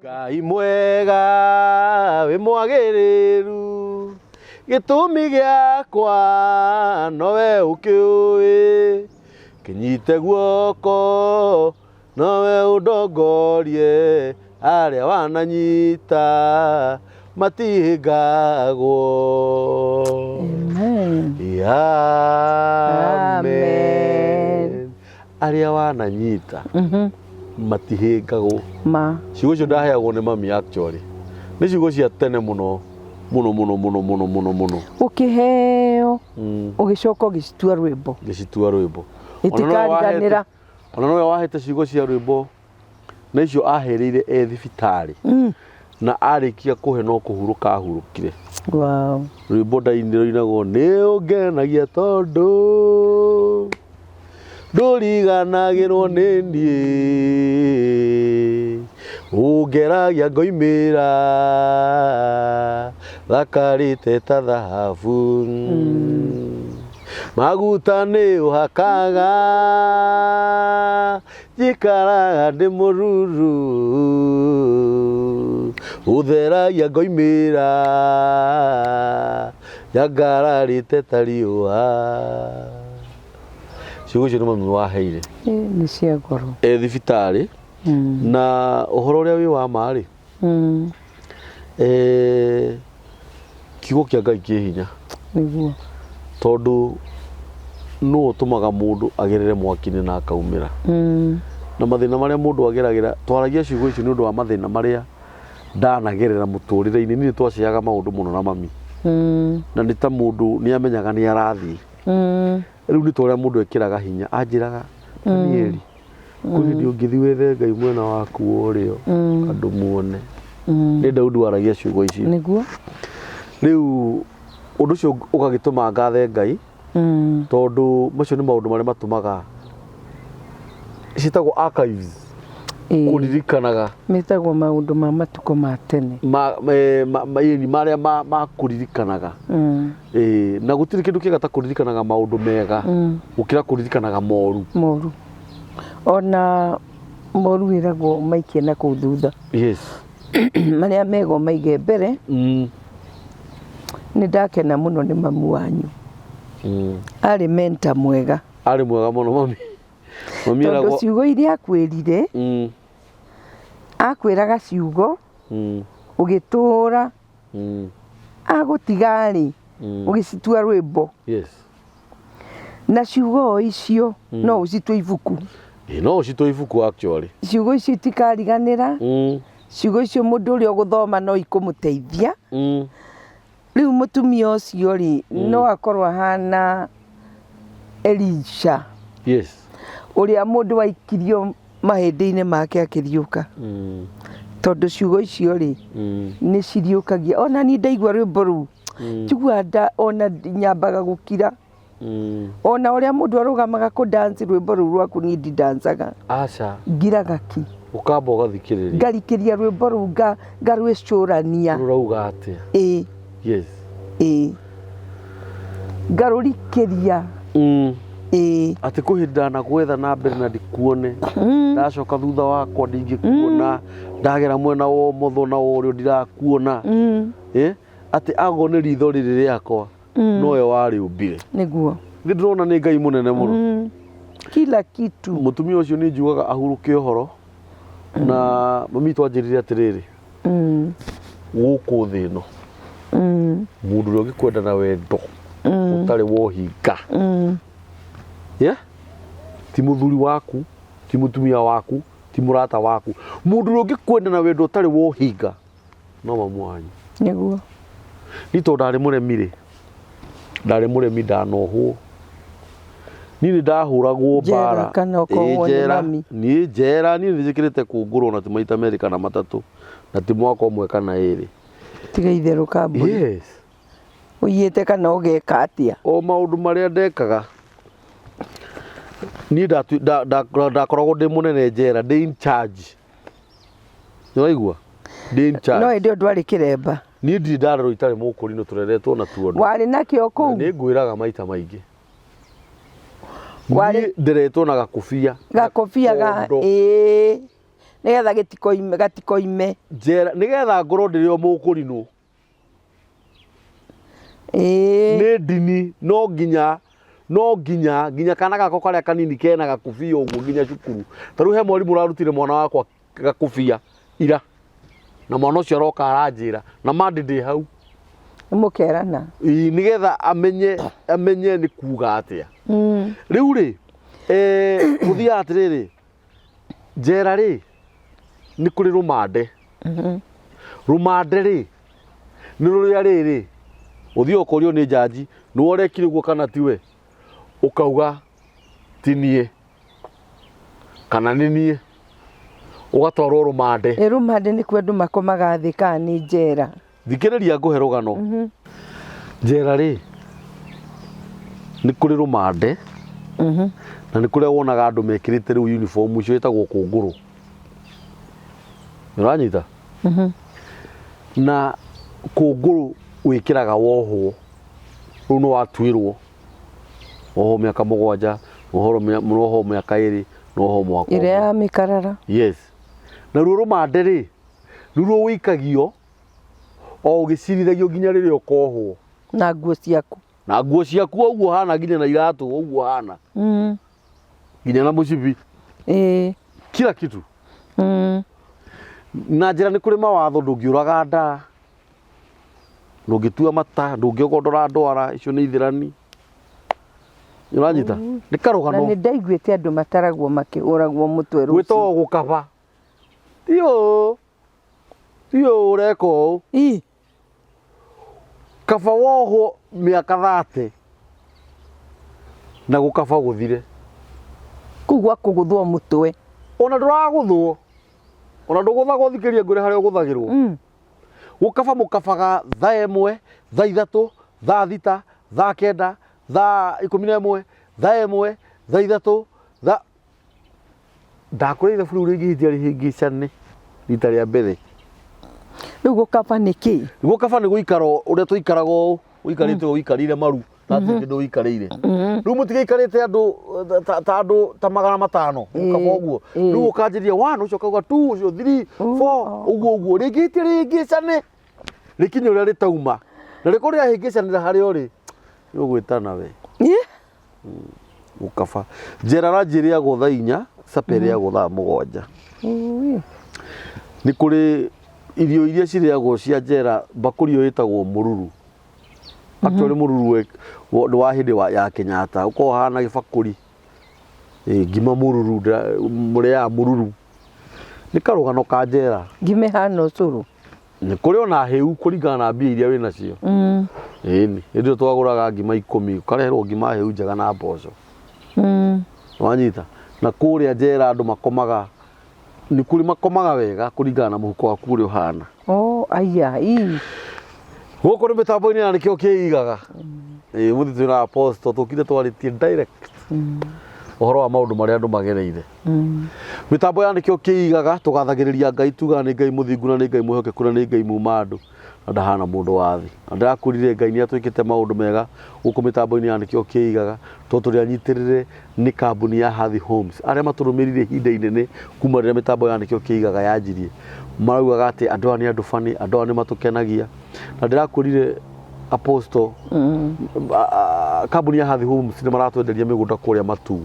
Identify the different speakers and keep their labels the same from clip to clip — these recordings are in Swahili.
Speaker 1: Ngai mwega we mwagĩrĩru gĩtũmi gĩakwa nowe ũkĩũĩ kĩnyite guoko nowe ũndongorie arĩa wananyita matihĩngagwo.
Speaker 2: Amen.
Speaker 1: Amen. Arĩa wananyita matihĩngagwo.
Speaker 2: Ma.
Speaker 1: Ciugo icio ndaheagwo nĩ mami actually. Nĩ ciugo cia tene mũno mũno.
Speaker 2: Ũkĩheo ũgĩcoka ũgĩcitua rwĩmbo.
Speaker 1: Gĩcitua rwĩmbo.
Speaker 2: Itikariganĩra.
Speaker 1: Ona nowe wahete ciugo cia rwĩmbo na icio aherĩire thibitarĩ. Na arĩkia kũhe no kũhurũka ahurũkire.
Speaker 2: Wow.
Speaker 1: Rwĩmbo ndainĩ rũinagwo nĩ ũngenagia tondũ ndũriganagĩrwo nĩ niĩ ũngeragia ngoimĩra thakarĩte ta thahabu maguta nĩ ũhakaga njikaraga ndĩ mũruru ũtheragia ngoimĩra nyangararĩte ta riũa. Ciugo icio nĩ mami waheire.
Speaker 2: Nĩ cia ngoro.
Speaker 1: Thibitarĩ na ũhoro ũrĩa wĩ wa ma rĩ kiugo kĩa Ngai kĩ hinya
Speaker 2: nĩguo
Speaker 1: tondũ no ũtũmaga mũndũ agerere mwaki-inĩ na akaumĩra. Na mathĩna marĩa mũndũ ageragĩra twaragia ciugo icio nĩ ũndũ wa mathĩna marĩa ndanagerera mũtũrĩre-inĩ. Niĩ twaciaga maũndũ mũno na mami na nĩ ta mũndũ nĩ amenyaga nĩ arathiĩ. Rĩu nĩ torĩa mũndũ ekĩraga hinya anjĩraga Danieli kwĩ hĩndĩ ũngĩthiĩ wethe Ngai mwena waku ũrĩo andũ muone. Nĩ Daudi waragia ciugo ici.
Speaker 2: Nĩguo
Speaker 1: Rĩu ũndũ ũcio ũgagĩtũma ngathe Ngai tondũ macio nĩ maũndũ marĩa matũmaga ciĩtagwo archives kũririkanaga.
Speaker 2: Metagwo maũndũ ma matukũ ma tene
Speaker 1: marĩa makũririkanaga. Na gũtirĩ kĩndũ kĩega ta kũririkanaga maũndũ mega gũkĩra kũririkanaga moru.
Speaker 2: Ona moru wĩragwo maikie na kũu thutha.
Speaker 1: Yes.
Speaker 2: Marĩa mega maige mbere. Nĩ ndakena mũno nĩ mamu wanyu. Arĩ mentor mwega.
Speaker 1: Arĩ mwega mũno mami.
Speaker 2: Tondũ ciugo iria akwĩrire akwĩraga ciugo ũgĩtũra agũtiga-rĩ ũgĩcitua rwĩmbo.
Speaker 1: Yes.
Speaker 2: Na ciugo icio no ũcitue ibuku.
Speaker 1: No ũcitue ibuku actually.
Speaker 2: Ciugo icio itikariganĩra. Ciugo icio mũndũ ũrĩa ũgũthoma no ikũmũteithia. Rĩu mũtumia ũcio-rĩ no akorwo ahana Elisha.
Speaker 1: Yes.
Speaker 2: Ũrĩa mũndũ waikirio mahĩndĩ-inĩ make akĩriũka. Tondũ ciugo icio-rĩ nĩ ciriũkagia. Ona niĩ ndaigua rwĩmbo rũu njiguaga ona nyambaga gũkira. Ona ũrĩa mũndũ arũgamaga kũ-dance rwĩmbo rũu rwaku niĩ ndidancaga.
Speaker 1: Aca.
Speaker 2: Ngiraga ki.
Speaker 1: Ũkamba ũgathikĩrĩria.
Speaker 2: Ngarikĩria rwĩmbo rũu ngarwĩcũrania.
Speaker 1: Rũrauga atĩa? Yes.
Speaker 2: Ngarũrikĩria.
Speaker 1: Atĩ kwĩ hĩndĩ ndanagwetha na mbere na ndikuone. Ndacoka thutha wakwa ndingĩkuona. Ndagera mwena wa ũmotho na wa ũrĩo ndirakuona. Atĩ akorwo nĩ ritho rĩrĩ rĩakwa nowe warĩũmbire.
Speaker 2: Nĩguo.
Speaker 1: Nĩ ndĩrona nĩ Ngai mũnene mũno.
Speaker 2: Kila kitu.
Speaker 1: Mũtumia ũcio nĩ njugaga ahurũke ũhoro na mami twanjĩrire atĩrĩrĩ gũkũ thĩ ĩno mũndũ ũrĩa ũngĩkwenda na wendo ũtarĩ wohinga ti mũthuri waku, ti mũtumia waku, ti mũrata waku. Mũndũ ũrĩa ũngĩkwenda na wendo ũtarĩ wohinga no mamu wanyu.
Speaker 2: Nĩguo.
Speaker 1: Nĩ tondũ ndarĩ mũremi ndanohwo. Niĩ nĩ ndahũragwo mbara. Niĩ njera niĩ nĩ njĩkĩrĩte kũngũrwo na ti maita merĩ kana matatũ na ti mwaka ũmwe kana ĩrĩ.
Speaker 2: Tiga itherũka mbũri.
Speaker 1: Yes.
Speaker 2: Ũiyĩte kana ũgeka atĩa?
Speaker 1: O maũndũ marĩa ndekaga niĩ ndakoragwo ndĩ mũnene njera, ndĩ in charge. Nĩ waigua? Ndĩ in charge.
Speaker 2: No hĩndĩ ĩyo ndwarĩ kĩremba.
Speaker 1: Niĩ ndirĩ ndarerwo itarĩ mũkũrinũ tũreretwo na tuondo.
Speaker 2: Warĩ nakĩo kũu?
Speaker 1: Nĩ ngwĩraga maita maingĩ. Niĩ nderetwo na gakobia.
Speaker 2: Gakobia nigetha gatikoime
Speaker 1: njera nigetha ngoro ndiri o mukurino
Speaker 2: nĩ
Speaker 1: ndini no nginya kana gako karia kanini kena gakubia uguo nginya cukuru taru he mwarimu urarutire mwana wakwa gakubia ira na mwana ucio aroka aranjira na mandi ndi hau
Speaker 2: mukerana
Speaker 1: nigetha amenye ni kuga atia riu ri kuthia atiriri njera ri ni kuri rumande rumande ri ni ruria riri uthio ukorio ni jaji ni worekire guo kana tiwe ukauga tinie kana ninie ugatwarwo rumande
Speaker 2: rumande ni kwendu makomaga thi kana ni njera
Speaker 1: thikiriria nguhe rugano njera ri ni kuri rumande na ni kuria wonaga andu mekirite riu uniform icio itagwo kunguru uranyita na kunguru wikiraga wohwo riu no watuirwo oho miaka 7 oho miaka 2 noho mwaka
Speaker 2: ire ya mikarara
Speaker 1: yes na ruo rumande ri ruo wikagio o ugicirithagio nginya riria ukohwo
Speaker 2: na nguo ciaku uguo hana nginya na iratu uguo hana nginya na mucibi kila kitu na njira ni kuri mawatho ndungiuraga nda ndungitua mata ndungigondora ndwara icio ni ithirani uranyita ni karugano na ni ndaiguite andu mataragwo makihuragwo mutwe rucio
Speaker 1: gwito gukaba tio ureko kaba woho miaka 30 na gukaba guthire
Speaker 2: kugwa kuguthwo mutwe
Speaker 1: ona nduraguthwo ona nduguthago thikiria ngure haria uguthagirwo gukaba mukabaga thaa 1 thaa 3 thaa 6 thaa 9 thaa 11 thaa 1 thaa 3 thaa ndakurire buru ringihitia rihingicane rita ria mbere
Speaker 2: riu gukaba niki
Speaker 1: gukaba ni guikaro uria tuikaraga u uikarite uikarire maru tatu kindu uikarire riu mutigiikarite andu ta 500 gukaba uguo riu ukanjiria 1 ucio kauga 2 ucio 3 4 uguo ringihitia rihingicane rikinyo ria ritauma na rikuria hingicanira haria uri ugwitana we gukaba njera ranjiria go thaa 4 sapere ya go thaa 7 ni kuri irio iria ciriagwo cia njera bakuri yo itagwo mururu aktori mururu wa hindi ya Kenyatta uko hana gibakuri ngima mururu muria mururu ni karugano ka njera
Speaker 2: ngime hana ucuru
Speaker 1: ni kuri ona heu kuringana na mbia iria wina cio ni ndio twaguraga ngima 10 ukareherwo ngima heu njega na mboco wanyita na kuria njera andu makomaga ni kuri makomaga wega kuringana na muhuko waku uri uhana
Speaker 2: aya
Speaker 1: guko ni mitambo-ini na nikio kiigaga muthi twina apostle tukire twaritie direct uhoro wa maundu maria andu magereire mitambo ya nikio kiigaga tugathagiriria Ngai tuga ni Ngai muthingu na ni Ngai muhokeku na ni Ngai muma andu na ndahana mundu wathi ndirakurire Ngai ni atwikite maundu mega guko mitambo-ini ya nikio kiigaga toturi anyitirire ni kambuni ya Hathi Homes aria maturumirire hinda inene kuma rira mitambo ya nikio kiigaga yanjirie maraugaga ati andu ani andu fani andu ani matukenagia na ndirakurire apostle kambuni ya Hathi Homes ni maratwenderia migunda kuria matu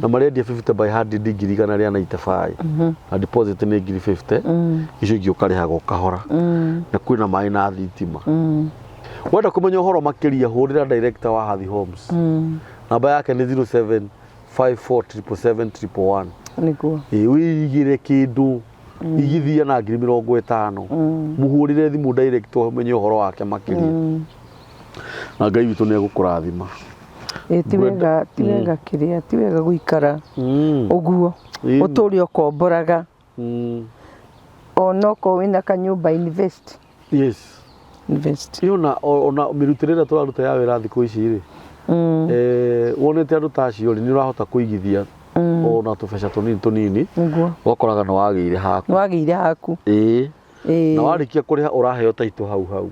Speaker 1: na marendia 50 by 100 ngiri igana ria 95 na deposit ni ngiri 50 icio ingĩ ũkarĩhaga ũkahora na kwĩna maĩ na thitima wenda kũmenya ũhoro makĩria hũrĩra director wa Hathi Homes namba yake nĩ 0754777111
Speaker 2: nĩguo
Speaker 1: wĩigĩre kĩndũ igithia na ngiri 50 mũhũrĩre thimũ director ũmenye ũhoro wake makĩria na Ngai witũ nĩ egũkũrathima
Speaker 2: tiwega kiria tiwega guikara uguo uturi ukomboraga onoko wina kanyumba invest ona mirutirira turaruta ya wira thiku ici ri wonete andu tacio ri ni urahota kuigithia ona tubeca tunini wakoraga no wagire haku na warikia kuriha uraheo taito hau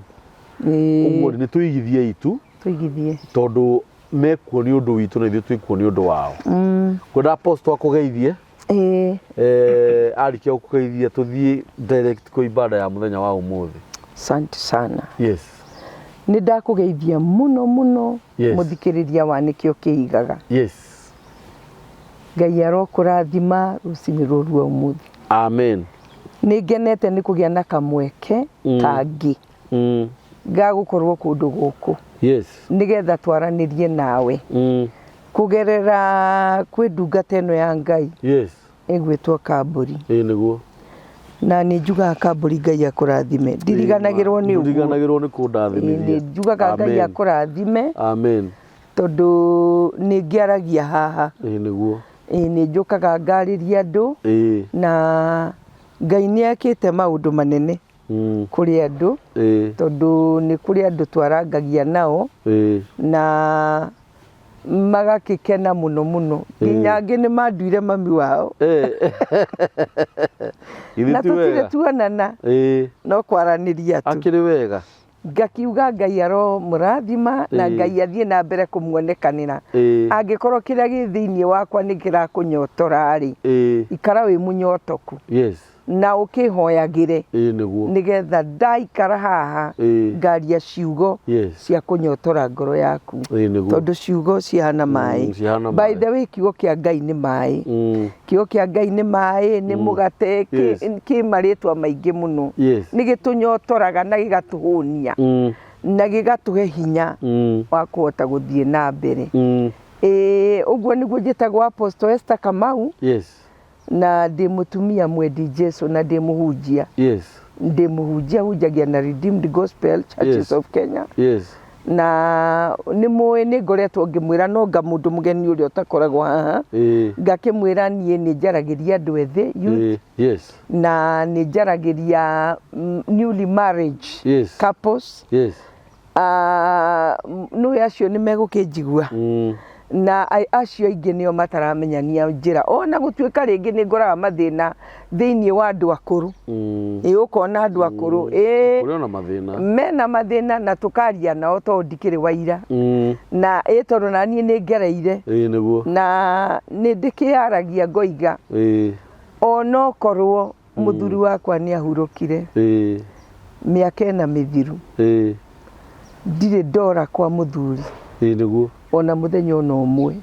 Speaker 2: uguo ni tuigithie itu tondu mekuo ni undu witu na ithuĩ twikuo ni undu wao kwenda apostle akugeithie
Speaker 1: Arikia gukugeithia tuthie direct ku ibada ya muthenya wa umuthi.
Speaker 2: Asante sana.
Speaker 1: Yes.
Speaker 2: Ni ndakugeithia muno muno muthikiriria wa nikio kiigaga.
Speaker 1: Yes.
Speaker 2: Ngai arokurathima rucini ruru umuthi.
Speaker 1: Amen.
Speaker 2: Ni ngenete ni kugia na kamweke kangi. Gagukorwo kundu guku.
Speaker 1: Yes.
Speaker 2: Nigetha twaranirie nawe. Kugerera kwi ndungata ino ya Ngai.
Speaker 1: Yes.
Speaker 2: Igwitwo Kamburi.
Speaker 1: Niguo.
Speaker 2: Na ni njuga Kamburi Ngai akurathime. Ndiriganagirwo ni uguo.
Speaker 1: Ndiriganagirwo ni kundathimiria.
Speaker 2: Ni njuga Ngai akurathime.
Speaker 1: Amen.
Speaker 2: Tondu ni ngiaragia haha.
Speaker 1: Niguo.
Speaker 2: Ni njukaga ngariria andu. Na Ngai ni akite maundu manene. Kuri andu. Tondu ni kuri andu twarangagia nao. Na magakikena muno muno. Nginya angi ni manduire mami wao. Na tutire tuonana. No kwaraniria tu.
Speaker 1: Akiri wega.
Speaker 2: Ngakiuga Ngai aro murathima na Ngai athie na mbere kumuonekanira. Angikorwo kiria gi thiini wakwa ni kirakunyotora ri. Ikara wi munyotoku.
Speaker 1: Yes.
Speaker 2: Na ukihoyagire
Speaker 1: niguo
Speaker 2: nigetha ndaikara haha ngaria ciugo cia kunyotora ngoro yaku tondu ciugo ciana mai. By the way kiugo kia Ngai ni mai. Kiugo kia Ngai ni mai ni mugate ki maritwa maingi muno ni gitunyotoraga na gigatuhunia na gigatuhe hinya wa kuhota guthie na mbere. Uguo niguo njitagwo Apostle Esther Kamau.
Speaker 1: Yes.
Speaker 2: Na ndi mutumia mwendi Jesu na ndi muhunjia.
Speaker 1: Yes.
Speaker 2: Ndi muhunjia hunjagia na Redeemed Gospel Churches of Kenya.
Speaker 1: Yes.
Speaker 2: Na ni moe ni ngoretwo ngimwira no nga mundu mugeni uri utakoragwo haha. Ngakimwira nie ni njaragiria andu ethi youth.
Speaker 1: Yes.
Speaker 2: Na ni njaragiria newly marriage couples.
Speaker 1: Yes.
Speaker 2: No yacio ni megukinjigua. Na acio aingi nio mataramenyania njira ona gutuika ringi ni ngoraga mathina thiini wa andu akuru. Ukona andu akuru
Speaker 1: uriona mathina
Speaker 2: mena mathina na tukaria nao to ndikiri waira. Na tondu nani ni ngereire
Speaker 1: niguo
Speaker 2: na ni ndikiaragia ngoiga ona korwo muthuri wakwa ni ahurukire miaka na mithiru ndire ndora kwa muthuri
Speaker 1: niguo
Speaker 2: ona muthenya ono umwe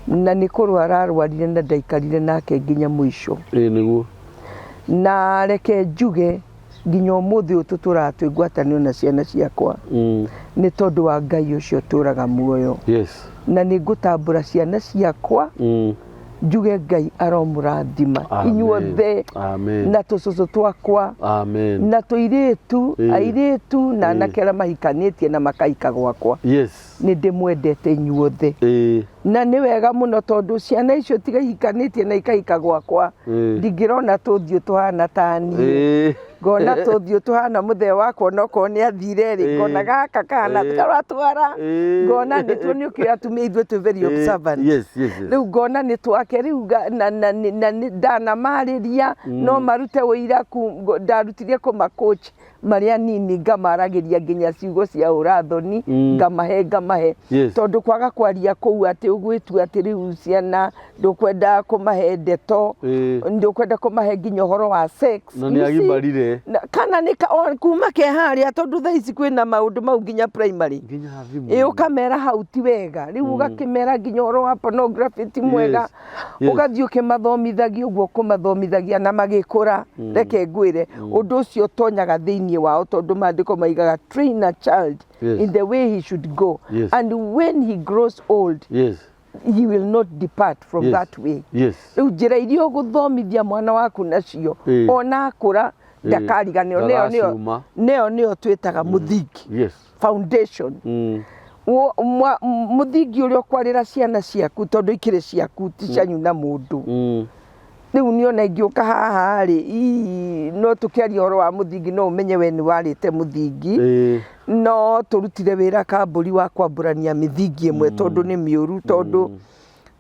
Speaker 2: na ni kurwara arwarire na ndaikarire nake nginya mwisho
Speaker 1: niguo
Speaker 2: na reke njuge nginya umuthi ututuratwe ngwatanio na ciana ciakwa ni tondu wa Ngai ucio turaga muoyo.
Speaker 1: Yes.
Speaker 2: Na ni ngutambura ciana ciakwa njuge Ngai aromurathima inyuothe na tucucu twakwa na tuiritu airitu na nakera mahikanitie na makaika gwakwa.
Speaker 1: Yes.
Speaker 2: Ni ndimwendete inyuothe na ni wega muno tondu ciana icio tigahikanitie na ikaika gwakwa ndingirona tuthio tuhana tani ngona tuthio tuhana muthe wakwa noko ni athire ri ngona gaka kana twaratwara ngona ni tu ni ukio atumia ithu tu very observant.
Speaker 1: Yes.
Speaker 2: Riu ngona ni twake riu na ndana mariria no marute wira ku ndarutirie ku makoch maria nini ngamaragiria nginya ciugo cia urathoni ngamahe tondu kwaga kwaria kuu ati ugwitu ati riu ciana ndukwenda kumahe ndeto ndukwenda kumahe nginya horo wa sex
Speaker 1: na ni agibarire
Speaker 2: kana ni kuma ke haria tondu thaici kwina maundu mau nginya primary
Speaker 1: nginya thimu
Speaker 2: ukamera hau ti wega riu ugakimera nginya horo wa pornography ti mwega ugathio kimathomithagia uguo kumathomithagia na magikura reke ngwire undu ucio tonyaga thiini wao tondu mandiko maigaga train a child in the way he should go and when he grows old he will not depart from that way. Riu njira iria uguthomithia mwana waku nacio ona akura ndakariganio neo twitaga muthingi foundation. Muthingi uria kwarira ciana ciaku tondu ikire ciaku ti cianyu na mundu. Riu niona ngiuka haha ri no tukiaria horo wa muthingi no umenye we ni warite muthingi no turutire wira Kamburi wa kwamburania mithingi imwe tondu ni miuru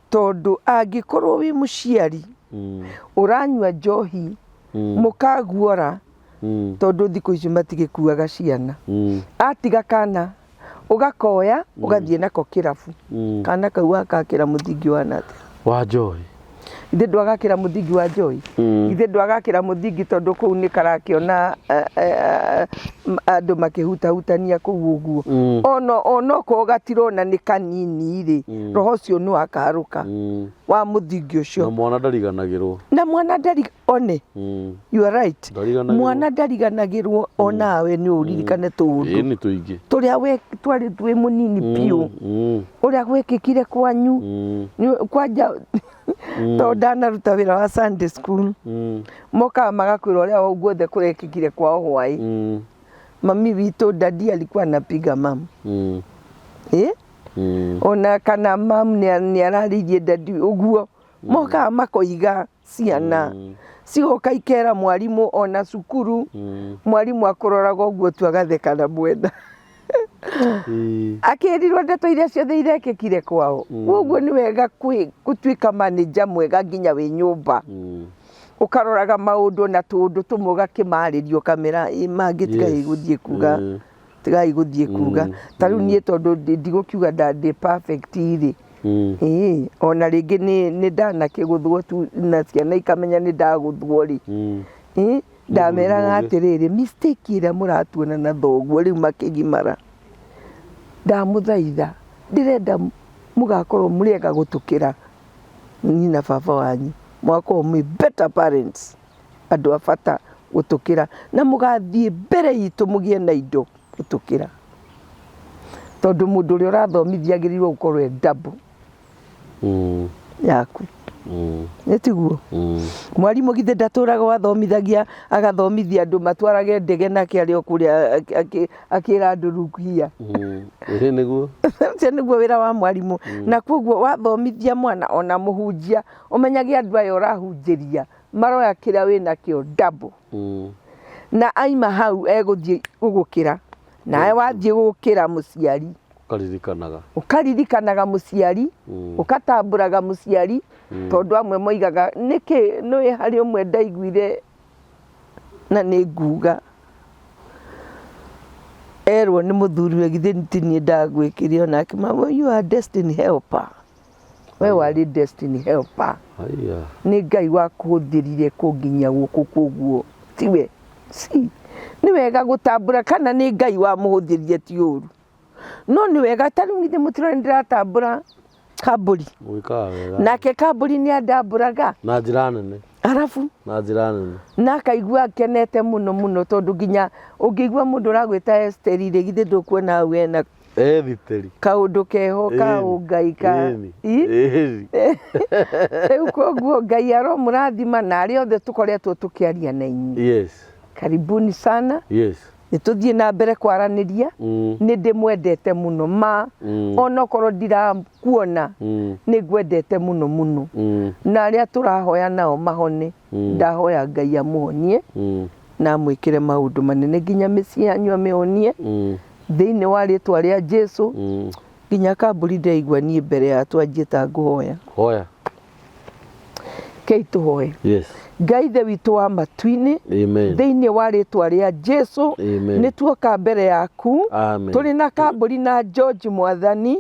Speaker 2: tondu angikorwo wi muciari uranywa njohi mukaguora tondu thiku ici matigikuaga ciana atiga kana ugakoya ugathie nako kirabu kana kau akakira muthingi wa nati
Speaker 1: wa njohi
Speaker 2: ithe ndwagakira muthingi wa Joy ithe ndwagakira muthingi tondu kuu ni karakiona andu makihutahutania kuu uguo ono ko gatirona ni kanini ri roho cio no akaruka wa muthingi ucio
Speaker 1: na mwana ndariganagirwo
Speaker 2: one you are right mwana ndariganagirwo onawe ni uririkane tundu
Speaker 1: ni tuingi
Speaker 2: turia we twari twi munini piu uria gwekikire kwanyu kwanja to ndanaruta wira wa Sunday school moka magakwira uria guothe kurekikire kwao hwai mami wito dadi alikuwa anapiga mam ona kana mam ni araririe dadi uguo moka makoiga ciana cigoka ikera mwarimu ona cukuru mwarimu akuroraga uguo tu agatheka na mwenda akirirwo ndeto iria ciothe irekikire kwao uguo ni wega gutuika manager mwega nginya wi nyumba ukaroraga maundu na tundu tumuga kimaririo kamera mangi tigai guthie kuga tariu nie tondu ndigukiuga ndandi perfect iri ona ringi ni ndanakiguthwo tu na ciana ikamenya ni ndaguthwo ri ndameraga atiriri mistake ira muratuona na thoguo riu makigimara ndamuthaitha ndirenda mugakorwo muriega gutukira ni na baba wanyu mwako mu better parents andu afata gutukira na mugathie mbere itu mugie na indo gutukira tondu mundu uri urathomithia agirirwo gukorwo double yaku netiguo mwarimu githe ndaturaga wathomithagia agathomithia andu matwarage ndege nake ari okuria akira andu rukuhia
Speaker 1: niguo
Speaker 2: niguo wira wa mwarimu na koguo wathomithia mwana ona muhunjia umenyage andu ayo urahunjiria maroya kira wina kio double na aima hau eguthie gugukira nae wathie gugukira muciari ukaririkanaga muciari ukatamburaga muciari tondu amwe moigaga niki no hari umwe ndaiguire na ni nguga erwo ni muthuri githe ntini ndagwikirio na akimamo you are destiny helper we wari destiny helper ni Ngai wa kuthirire kunginya guku kuguo tiwe si ni wega gutambura kana ni Ngai wa muhuthirie ti uru no ni wega tariu ngithe mutiro ndiratambura kaburi nake kaburi ni andamburaga
Speaker 1: na njira nene
Speaker 2: arafu
Speaker 1: na njira nene
Speaker 2: na kaigua kenete muno tondu nginya ungigua mundu uragwita Esteri ri githe ndukuona we na
Speaker 1: thiteri
Speaker 2: kaundu keho ka Ngai ka koguo Ngai aro murathima na ari othe tukoretwo tukiaria na inyi karibuni sana nituthie na mbere kwaraniria ni ndimwendete muno ma ona korwo ndirakuona ni gwendete muno na aria turahoya nao mahone ndahoya Ngai amuhonie na mwikire maundu manene nginya micii yanyu amionie thiini wa ritwa ria Jesu nginya kamburi ndaigua nie mbere ya twanjie ta nguhoya kei tuhoye Ngai the witu wa matwini thiini wa ritwa ria Jesu ni tuoka mbere yaku turi na kamburi na George Mwathani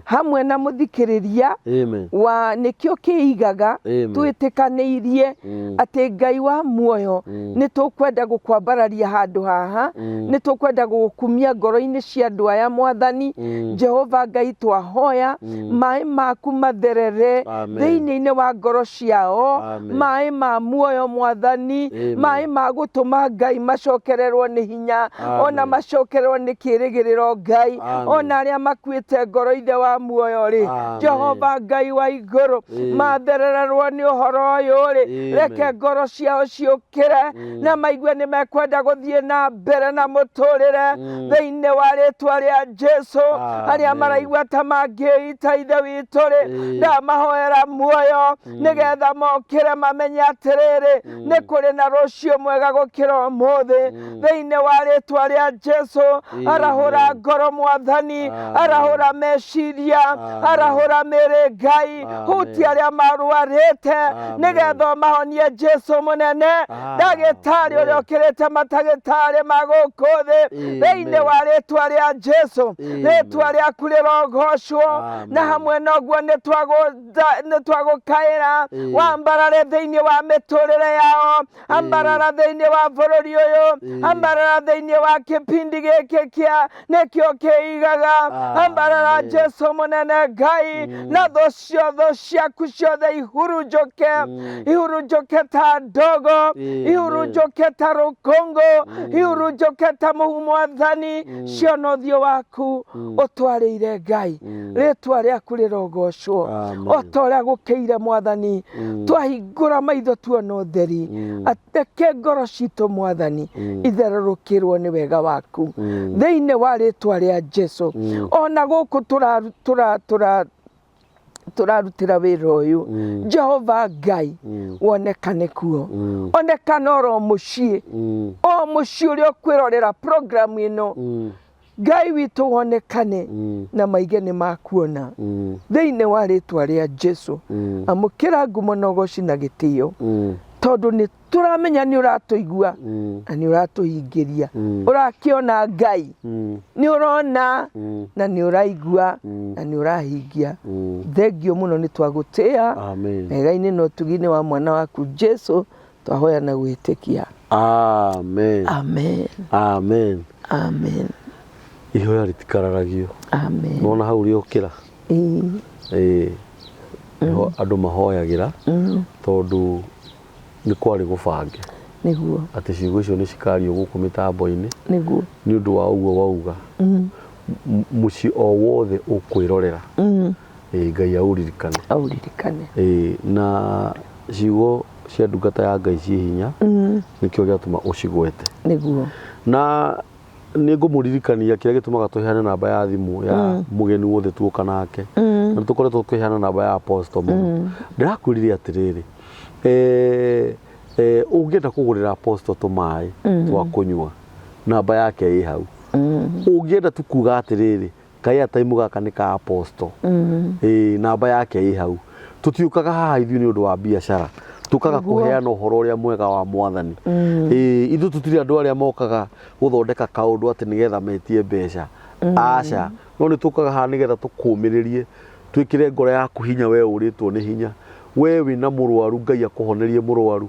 Speaker 2: hamwe na muthikiriria wa nikio kiigaga twitikaniirie ati Ngai wa muoyo ni tukwenda gukwambararia handu haha ni tukwenda gukumia ngoro-ini cia andu aya Mwathani Jehova Ngai twahoya mai maku matherere thiini wa ngoro ciao mai ma muoyo Mwathani mai magutuma Ngai macokererwo ni hinya ona macokererwo ni kirigiriro Ngai ona aria makuite ngoro ithe wa muoyo ri Jehova Ngai wa iguru matherererwo ni uhoro uyu ri reke ngoro ciao ciukire na maigwe ni mekwenda guthie na mbere na muturire thiini wa ritwa ria Jesu aria maraigwa ta mangiita ithe witu ri ndamahoera muoyo nigetha mokire mamenye atiri rĩrĩ nĩ kũrĩ na rũciũ mwega gũkĩra ũmũthĩ thĩinĩ wa rĩtwa rĩa Jesu. Arahũra ngoro Mwathani, arahũra meciria, arahũra mĩĩrĩ Ngai, hutia arĩa marwarĩte nĩgetha ũmahonie Jesu mũnene, ndagĩtarĩ ũrĩa ũkĩrĩte matagĩtarĩ ma gũkũ thĩ thĩinĩ wa rĩtwa rĩa Jesu. Rĩtwa rĩaku rĩrogocwo, na hamwe noguo nĩ twagũkaĩra wambarare thĩinĩ wa mĩtũrĩre yao, ambarara thĩinĩ wa bũrũri ũyũ, ambarara thĩinĩ wa kĩbindi gĩkĩ kĩa nĩkĩo kĩigaga, ambarara Jesu mũnene Ngai, na thũ ciaku ciothe ihurunjũke ta ndogo, ihurunjũke ta rũkũngũ, ihurunjũke ta mũhu Mwathani, ciona ũthiũ waku ũtwarĩire Ngai. Rĩtwa rĩaku rĩrogocwo o ta ũrĩa gũkĩire Mwathani, twahingũra maitho tuona ũtheri, ateke ngoro citũ Mwathani itherũrũkĩrwo nĩ wega waku thĩinĩ wa rĩtwa rĩa Jesu. Ona gũkũ turarutĩra wĩra ũyũ, Jehova Ngai wonekane kuo, onekana oro mũciĩ, o mũciĩ ũrĩa ũkwĩrorera program ĩno, Ngai witũ wonekane na maitho nĩ makuona thĩinĩ wa rĩtwa rĩa Jesu. Amũkĩra ngumo na ũgooci na gĩtĩo, tondũ nĩ turamenya nĩ ũratũigua na nĩ ũratũhingĩria, ũrakĩona Ngai, nĩ ũrona na nĩ ũraigua na nĩ ũrahingia. Thengio mũno nĩ twagũtĩĩa wega-inĩ na ũtugi-inĩ wa mwana waku Jesu, twahoya na gwĩtĩkia.
Speaker 1: Amen.
Speaker 2: Amen.
Speaker 1: Amen.
Speaker 2: Amen.
Speaker 1: Ihoya ritikararagio.
Speaker 2: Amen.
Speaker 1: Nona hau rĩokĩra andũ mahoyagĩra tondũ nĩ kwarĩ gũbange
Speaker 2: nĩguo
Speaker 1: atĩ ciugo icio nĩ cikario gũkũ mĩtambo-inĩ
Speaker 2: nĩguo
Speaker 1: nĩ ũndũ wa ũguo wauga mũciĩ o wothe ũkwĩrorera Ngai auririkane na ciugo cia ndungata ya Ngai ciĩ hinya nĩkĩo gĩatũma ũcigwete nĩguo. Na nĩ ngũmũririkania kĩrĩa gĩtũmaga tũheane namba ya thimũ ya mũgeni wothe tuoka nake, na tũkoretwo tũkĩheana namba ya apostle mũno. Ndĩrakwĩrire atĩrĩrĩ, ũngĩenda kũgũrĩra apostle tũmaĩ twa kũnyua, namba yake ĩ hau. Ũngĩenda tu kuga atĩrĩrĩ, kaĩ ataimu gaka nĩ ka apostle, namba yake ĩ hau. Tũtiũkaga haha ithuĩ nĩ ũndũ wa biacara, tukaga kũheana ũhoro ũrĩa mwega wa Mwathani. Ithuĩ tũtirĩ andũ arĩa mokaga gũthondeka kaũndũ atĩ nĩgetha metie mbeca, aca. No nĩ tũkaga haha nĩgetha tũkũmĩrĩrie, twĩkĩre ngoro yaku hinya, we ũrĩtwo nĩ hinya, we wĩna mũrwaru Ngai akũhonerie mũrwaru,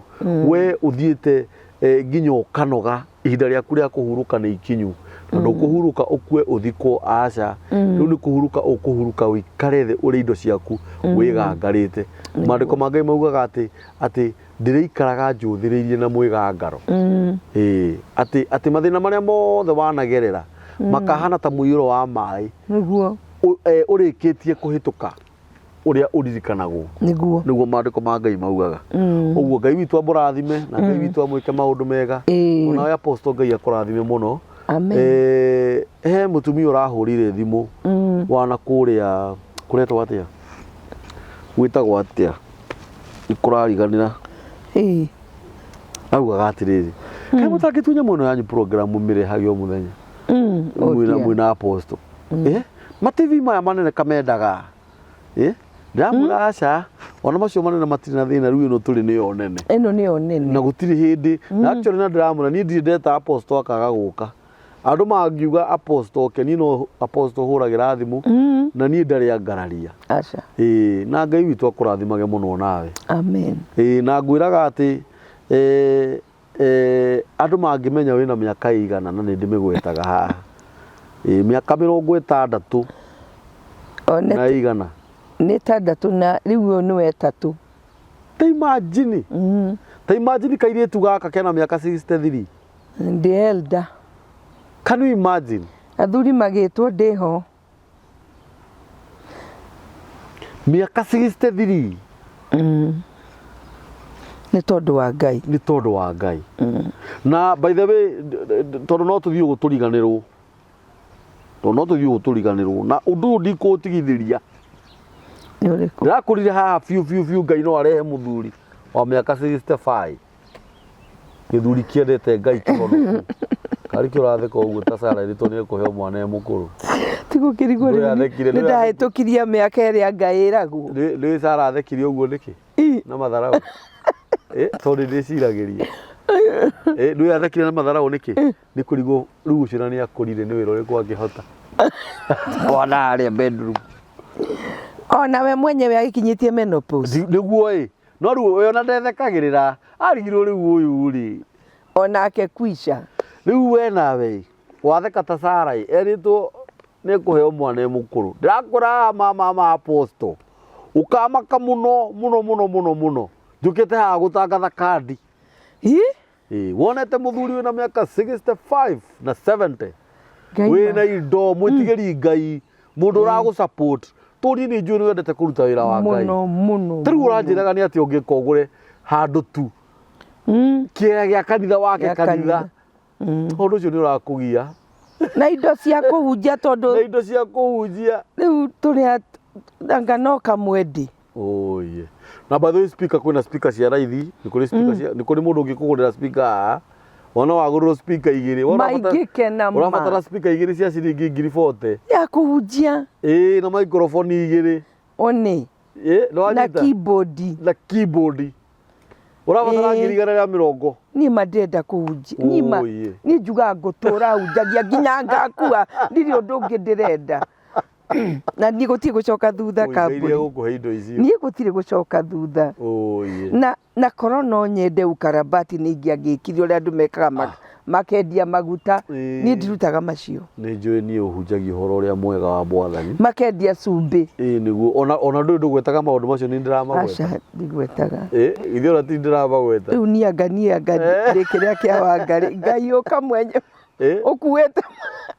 Speaker 1: we ũthiĩte nginya ũkanoga, ihinda rĩaku rĩa kũhurũka nĩ ikinyu, na ndũkũhurũka ũkue ũthikwo, aca. Rĩu nĩ kũhurũka ũkũhurũka wĩikare thĩ ũrĩ indo ciaku wĩgangarĩte. Maandĩko ma Ngai maugaga atĩ ndĩrĩikaraga njũthĩrĩirie na mwĩgangaro, atĩ mathĩna marĩa mothe wanagerera makahana ta mũiyũro wa maĩ ũrĩkĩtie kũhĩtũka ũrĩa ũririkanagwo, nĩguo maandĩko ma Ngai maugaga. Ũguo Ngai witũ amũrathime na Ngai witũ amwĩke maũndũ mega, ona we apostle Ngai akũrathime mũno. He mũtumia ũrahũrire thimũ wana kũrĩa kũretwo atĩa, gwĩtagwo atĩa, nĩkũrariganĩra, augaga atĩrĩrĩ, kaĩ mũtangĩtunya mũno yanyu program mĩrehage o mũthenya mwĩna apostle, mativi maya manene kamendaga, ndamwĩra aca, ona macio manene matirĩ na thĩna, rĩu ĩno tũrĩ nĩyo nene, ĩno nĩyo nene, na gũtirĩ hĩndĩ. Na actually na ndĩramwĩra niĩ ndirĩ ndeta apostle akaga gũka. Andũ mangiuga apostle oke, niĩ no apostle hũragĩra thimũ na niĩ ndarĩ ngararia. Aca. Na Ngai witũ akũrathimage mũno nawe. Amen. Na ngwĩraga atĩ andũ mangĩmenya wĩna mĩaka ĩigana na nĩ ndĩmĩgwetaga haha, mĩaka 60 na igana nĩ 6 na rĩu ũyũ nĩwe 3. Ta imagine kairĩtu gaka kena mĩaka 63. Ndĩ elder. Can you imagine? Athuri magĩtwo ndĩho. Mĩaka 63. Nĩ tondũ wa Ngai. Nĩ tondũ wa Ngai. Na by the way, tondũ no tũthiĩ gũtũriganĩrwo. Na ũndũ ndikũtigithĩria. Nĩ ũrĩkũ? Ndĩrakũrire haha biũ Ngai no arehe mũthuri wa mĩaka 65 gĩthuri kĩendete Ngai kĩhonoku karĩ kĩ ũratheka ũguo ta Sara iritũ nĩ kũheo mwana e mũkũrũ
Speaker 2: tigo kĩrigwo nĩ ndahĩtũkirie mĩaka ĩrĩa Ngai ĩragwo
Speaker 1: nĩ Sara athekire ũguo nĩkĩ na matharaũ tondũ ndĩciragĩria nĩ athekire na matharaũ nĩkĩ nĩ kũrigwo rĩu ũcio nĩ akũrire nĩ wĩra ũrĩkũ angĩhota wana arĩa bedroom
Speaker 2: ona we mwenyewe agĩkinyĩtie menopause
Speaker 1: nĩguo no rĩu we ona ndethekagĩrĩra arigirwo rĩu ũyũ rĩ
Speaker 2: onake kwisha
Speaker 1: rĩu we nawe watheka ta Sara erĩtwo nĩ kũheo mwana e mũkũrũ ndĩrakũra mama apostle ũkamaka mũno njũkĩte haha gũtangatha kandi wonete mũthuri wĩna mĩaka 65 na 70 wĩna indo mwĩtigĩri Ngai mũndũ ũragũ support tũni nĩ njũĩ nĩ wendete kũruta wĩra wa Ngai ta rĩu ũranjĩraga nĩ atĩ ũngĩka ũgũre handũ tu kĩega gĩa kanitha wake kanitha ũndũ ũcio nĩ ũrakũgia
Speaker 2: na indo cia kũhunjia tondũ
Speaker 1: na indo cia kũhunjia
Speaker 2: rĩu tũrĩa anga no kamwendi
Speaker 1: oye na by the way speaker kwĩna speaker cia raithi nĩ kũrĩ mũndũ ũngĩkũgũrĩra speaker wana wagũrĩrwo speaker igĩrĩ ũrabatara speaker igĩrĩ cia ciringi 40,000
Speaker 2: ya kũhunjia
Speaker 1: na microphone igĩrĩ
Speaker 2: one na keyboard
Speaker 1: ũrabatara 150,000
Speaker 2: niĩ mandenda kũhunjia niĩ njugaga ngũtũra hunjagia nginya ngakua ndirĩ ũndũ ũngĩ ndĩrenda na niĩ gũtirĩ gũcoka thutha kambuni niĩ gũtirĩ gũcoka thutha na korwo no nyende ukarabati nĩ ingĩangĩkire ũrĩa andũ mekaga makendia maguta niĩ ndirutaga macio
Speaker 1: nĩ njũĩ niĩ ũhunjagia ũhoro ũrĩa mwega wa Mwathani
Speaker 2: makendia cumbĩ
Speaker 1: nĩguo ona ndũĩ ndũgwetaga maũndũ macio nĩ ndĩramagweta
Speaker 2: aca ndigwetaga
Speaker 1: ithuĩ ona ti ndĩramagweta
Speaker 2: rĩu nianga ndĩ kĩrĩa kĩa Wangarĩ Ngai ũkamwenye ũkuĩte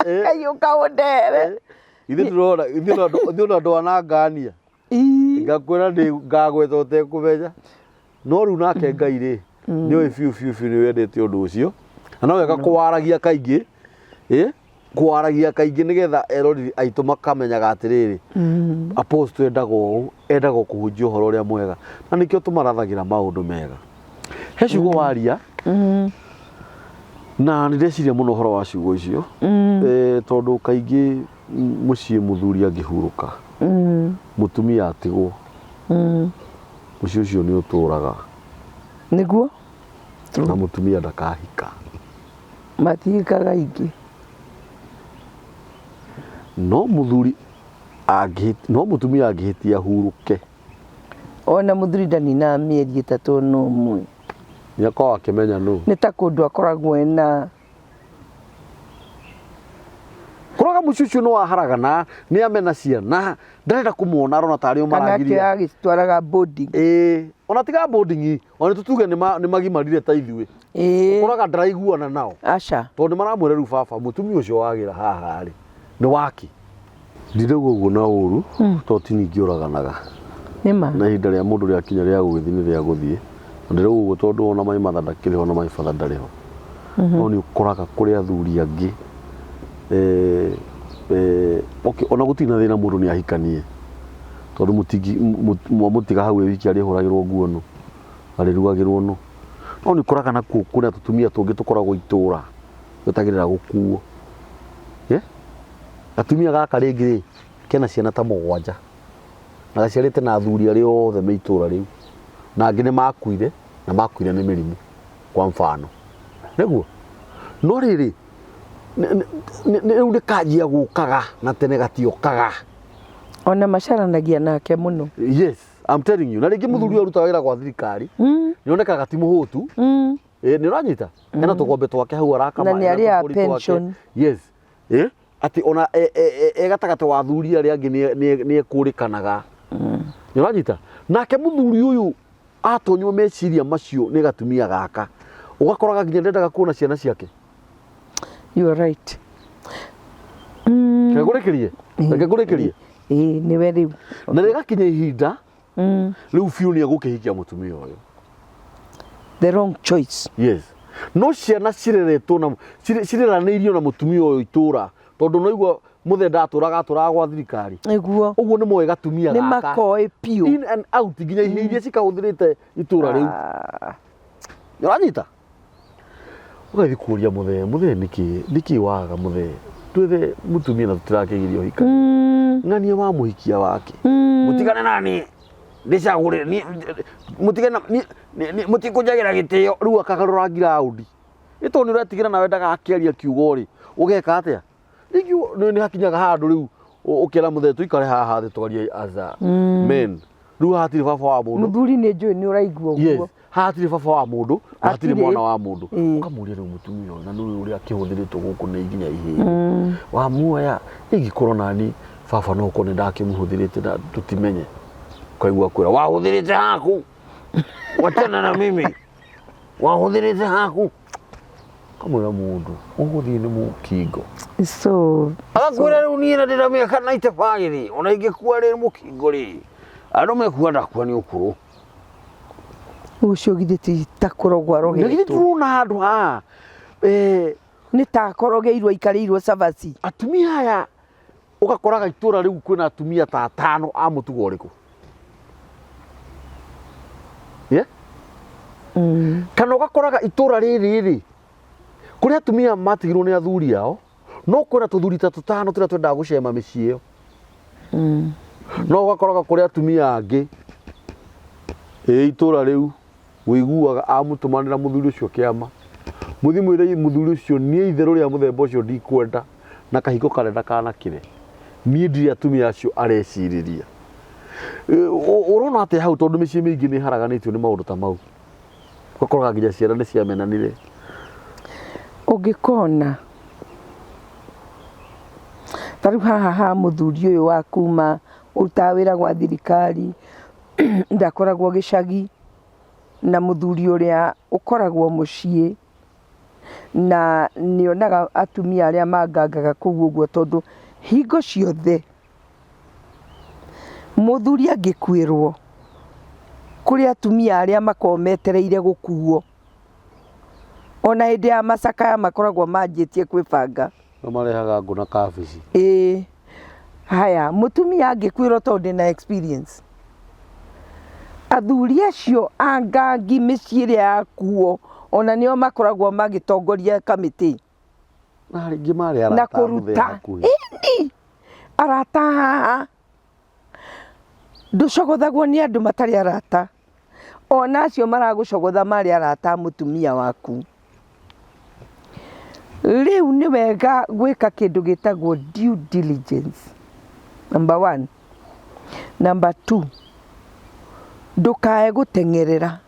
Speaker 2: Ngai ũkaũndere ithuĩ ona ndwanangania ngakwĩra ngagweta ũtekũmenya no rĩu nake Ngai rĩ nĩoĩ biũ nĩ wendete ũndũ ũcio na no wega kũwaragia kaingĩ nĩgetha eroreri aitũ makamenyaga atĩrĩrĩ apostle endaga kũhunjia ũhoro ũrĩa mwega na nĩkĩo tũmarathagĩra maũndũ mega he ciugo waria na nĩ ndeciria mũno ũhoro wa ciugo icio tondũ kaingĩ mũciĩ mũthuri angĩhurũka mũtumia atigwo mũciĩ ũcio nĩ ũtũraga nĩguo
Speaker 1: na mũtumia ndakahika
Speaker 2: matihikaga ingĩ
Speaker 1: no mũtumia angĩhĩtia hurũke
Speaker 2: ona mũthuri ndaninaga mĩeri 3 na ũmwe
Speaker 1: nĩ akoragwo akĩmenya nũ
Speaker 2: nĩ ta kũndũ akoragwo ena
Speaker 1: kũraga mũciĩ ũcio nĩ waharagana nĩ amena ciana ndarenda kũmwona arona tarĩ o maragiria
Speaker 2: kana agĩtwaraga boarding
Speaker 1: ona tiga boarding ona tutuge nĩ magimarire ta ithuĩ kũraga ndaraiguana nao
Speaker 2: aca
Speaker 1: tondũ maramwĩra rĩu baba mũtumia ũcio wagĩra haha rĩ nĩ waki ndirauga ũguo na ũru tondũ ti ningĩ ũraganaga na ihinda rĩa mũndũ rĩakinya rĩa gũgĩthiĩ nĩ rĩa gũthiĩ na ndĩrauga ũguo tondũ ona maimatha ndakĩrĩ ho na maibatha ndarĩ ho no nĩ ũkoraga kũrĩ athuri angĩ ona gũtirĩ na thĩna mũndũ nĩ ahikanie tondũ mũtiga hau wiki arĩhũragĩrwo nguo nũ arĩrugagĩrwo nũ no nĩ ũkoraga nakuo kũrĩa tũtumia tũngĩ tũkoragwo itũra twetagĩrĩra gũkuo atumia gaka rĩngĩ kena ciana ta 7 na gaciarĩte na athuri arĩa othe me itũra rĩu na angĩ nĩ makuire nĩ mĩrimũ kwa mfano nĩguo no rĩrĩ rĩu nĩkanjia gũkaga na tene gatiokaga
Speaker 2: ona macaranagia nake mũno
Speaker 1: yes I'm telling you na rĩngĩ mũthuri ũyũ arutaga wĩra gwa thirikari nĩonekaga ti mũhũtu nĩ ũranyita hena tũgombe twake hau arakama
Speaker 2: na nĩ arĩa pension
Speaker 1: yes atĩ ona gatagatĩ wa athuri arĩa angĩ nĩ ekũrĩkanaga nĩ ũranyita nake mũthuri ũyũ atonywo meciria macio nĩ gatumia gaka ũgakoraga nginya ndendaga kuona ciana ciake
Speaker 2: you are right
Speaker 1: ngũrĩkĩrie
Speaker 2: nĩwe rĩu
Speaker 1: na rĩgakinya ihinda rĩu biũ nĩ egũkĩhikia mũtumia ũyũ
Speaker 2: the wrong choice
Speaker 1: yes no ciana cireretwo na cireranĩirio na mũtumia ũyũ itũra tondũ noigua muthe ndaturaga gwa thirikari
Speaker 2: Niguo.
Speaker 1: uguo ni moe gatumia
Speaker 2: Ni
Speaker 1: gaka
Speaker 2: makoe piu.
Speaker 1: in and out nginya iria cikahuthirite itura riu uranyita ugathi kuria muthe niki waga muthe twethe mutumia na tutirakigirio hika ng'ania wa muhikia wake mutigane nani ndicagure mutigane mutikujagira gitio riu akagarura ground ito ni uratigira nawe ndagakiaria kiugo ri ugeka atia rigio ni hakinyaga handu riu ukira muthe tuikare haha thi twarie aza men riu hatiri baba wa mundu
Speaker 2: muthuri ni njui ni uraigua uguo
Speaker 1: hatiri baba wa mundu hatiri mwana wa mundu ukamuria riu mutumia na nuri uria akihuthiritwo guku ni nginya ihiri wa muoya ingikorwo nani baba no ko ni ndakimuhuthirite na tutimenye kaigua kwira wahuthirite haku wachana na mimi wahuthirite haku kamwira mundu uguthii ni mukingo
Speaker 2: so
Speaker 1: agakwira riu nie na ndiramia kana itebagiri ona ingikua ri mukingo ri arume kuwa ndakua ni ukuru
Speaker 2: ucio githiti takorogwa rogetwo
Speaker 1: ngithi turuna handu ha
Speaker 2: ni takorogeirwo ikarirwo savasi
Speaker 1: atumia aya ugakoraga itura riu kwina atumia ta 5 a mutugo uriku kana ugakoraga itura riri kuri atumia matigirwo ni athuri ao no kwina tuthuri ta 5 tira twendaga gucema micii iyo no ugakoraga kuri atumia angi itura riu wiguaga amutumanira muthuri ucio kiama muthi mwire muthuri ucio nie itheru ria muthemba ucio ndikwenda na kahiko karenda kana kire nie ndiri atumia acio areciriria urona ati hau tondu micii mingi ni haraganitio ni maundu ta mau ugakoraga nginya ciana ni ciamenanire
Speaker 2: ungikona tariu haha muthuri uyu wa kuma uruta wira gwa thirikari ndakoragwo gicagi na muthuri uria ukoragwo mucii na nionaga atumia aria mangangaga kuu uguo tondu hingo ciothe muthuri angikwirwo kuri atumia aria makometereire gukuo ona hindi ya macakaya makoragwo manjitie kwibanga
Speaker 1: no marehaga nguna kabici
Speaker 2: haya mutumia angikwirwo tondu na experience athuri acio angangi micii iria yakuo ona nio makoragwo magitongoria kamiti
Speaker 1: na ringi mari arata
Speaker 2: na kuruta indi arata haha nducogothagwo ni andu matari arata ona acio maragucogotha mari arata mutumia waku riu ni wega gwika kindu gitagwo due diligence number 1 number 2 ndukae gutengerera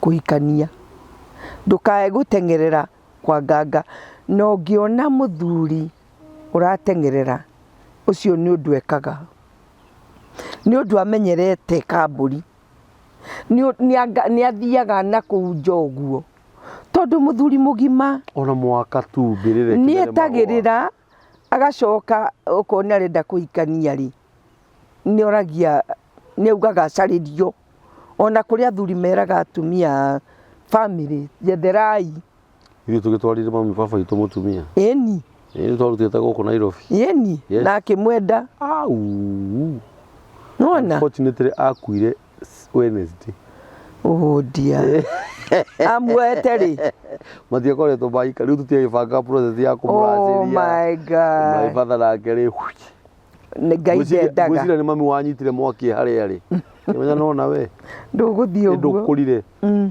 Speaker 2: kuhikania ndukae gutengerera kwa nganga no ngiona muthuri uratengerera ucio ni undu ekaga ni undu amenyerete kamburi ni athiaga na kuunja uguo tondu muthuri mugima
Speaker 1: ona mwaka tu mbirire
Speaker 2: ni etagirira agacoka ukona arenda kuhikania ri ni oragia ni ugaga acaririo ona kuri athuri meraga atumia family yetherai
Speaker 1: ithu tugitwarire mami baba itu mutumia
Speaker 2: eni
Speaker 1: twarutite guku Nairobi
Speaker 2: eni na akimwenda
Speaker 1: au
Speaker 2: nona
Speaker 1: unfortunately akuire Wednesday
Speaker 2: oh dear amwete ri
Speaker 1: mathia koretwo maika riu tutiagibanga process ya kumuraciria
Speaker 2: oh my god
Speaker 1: maifatha nake ri
Speaker 2: ngai ndendaga
Speaker 1: gwicira ni mami wanyitire mwaki haria ri kimenya nona we
Speaker 2: nduguthio uguo
Speaker 1: ndukurire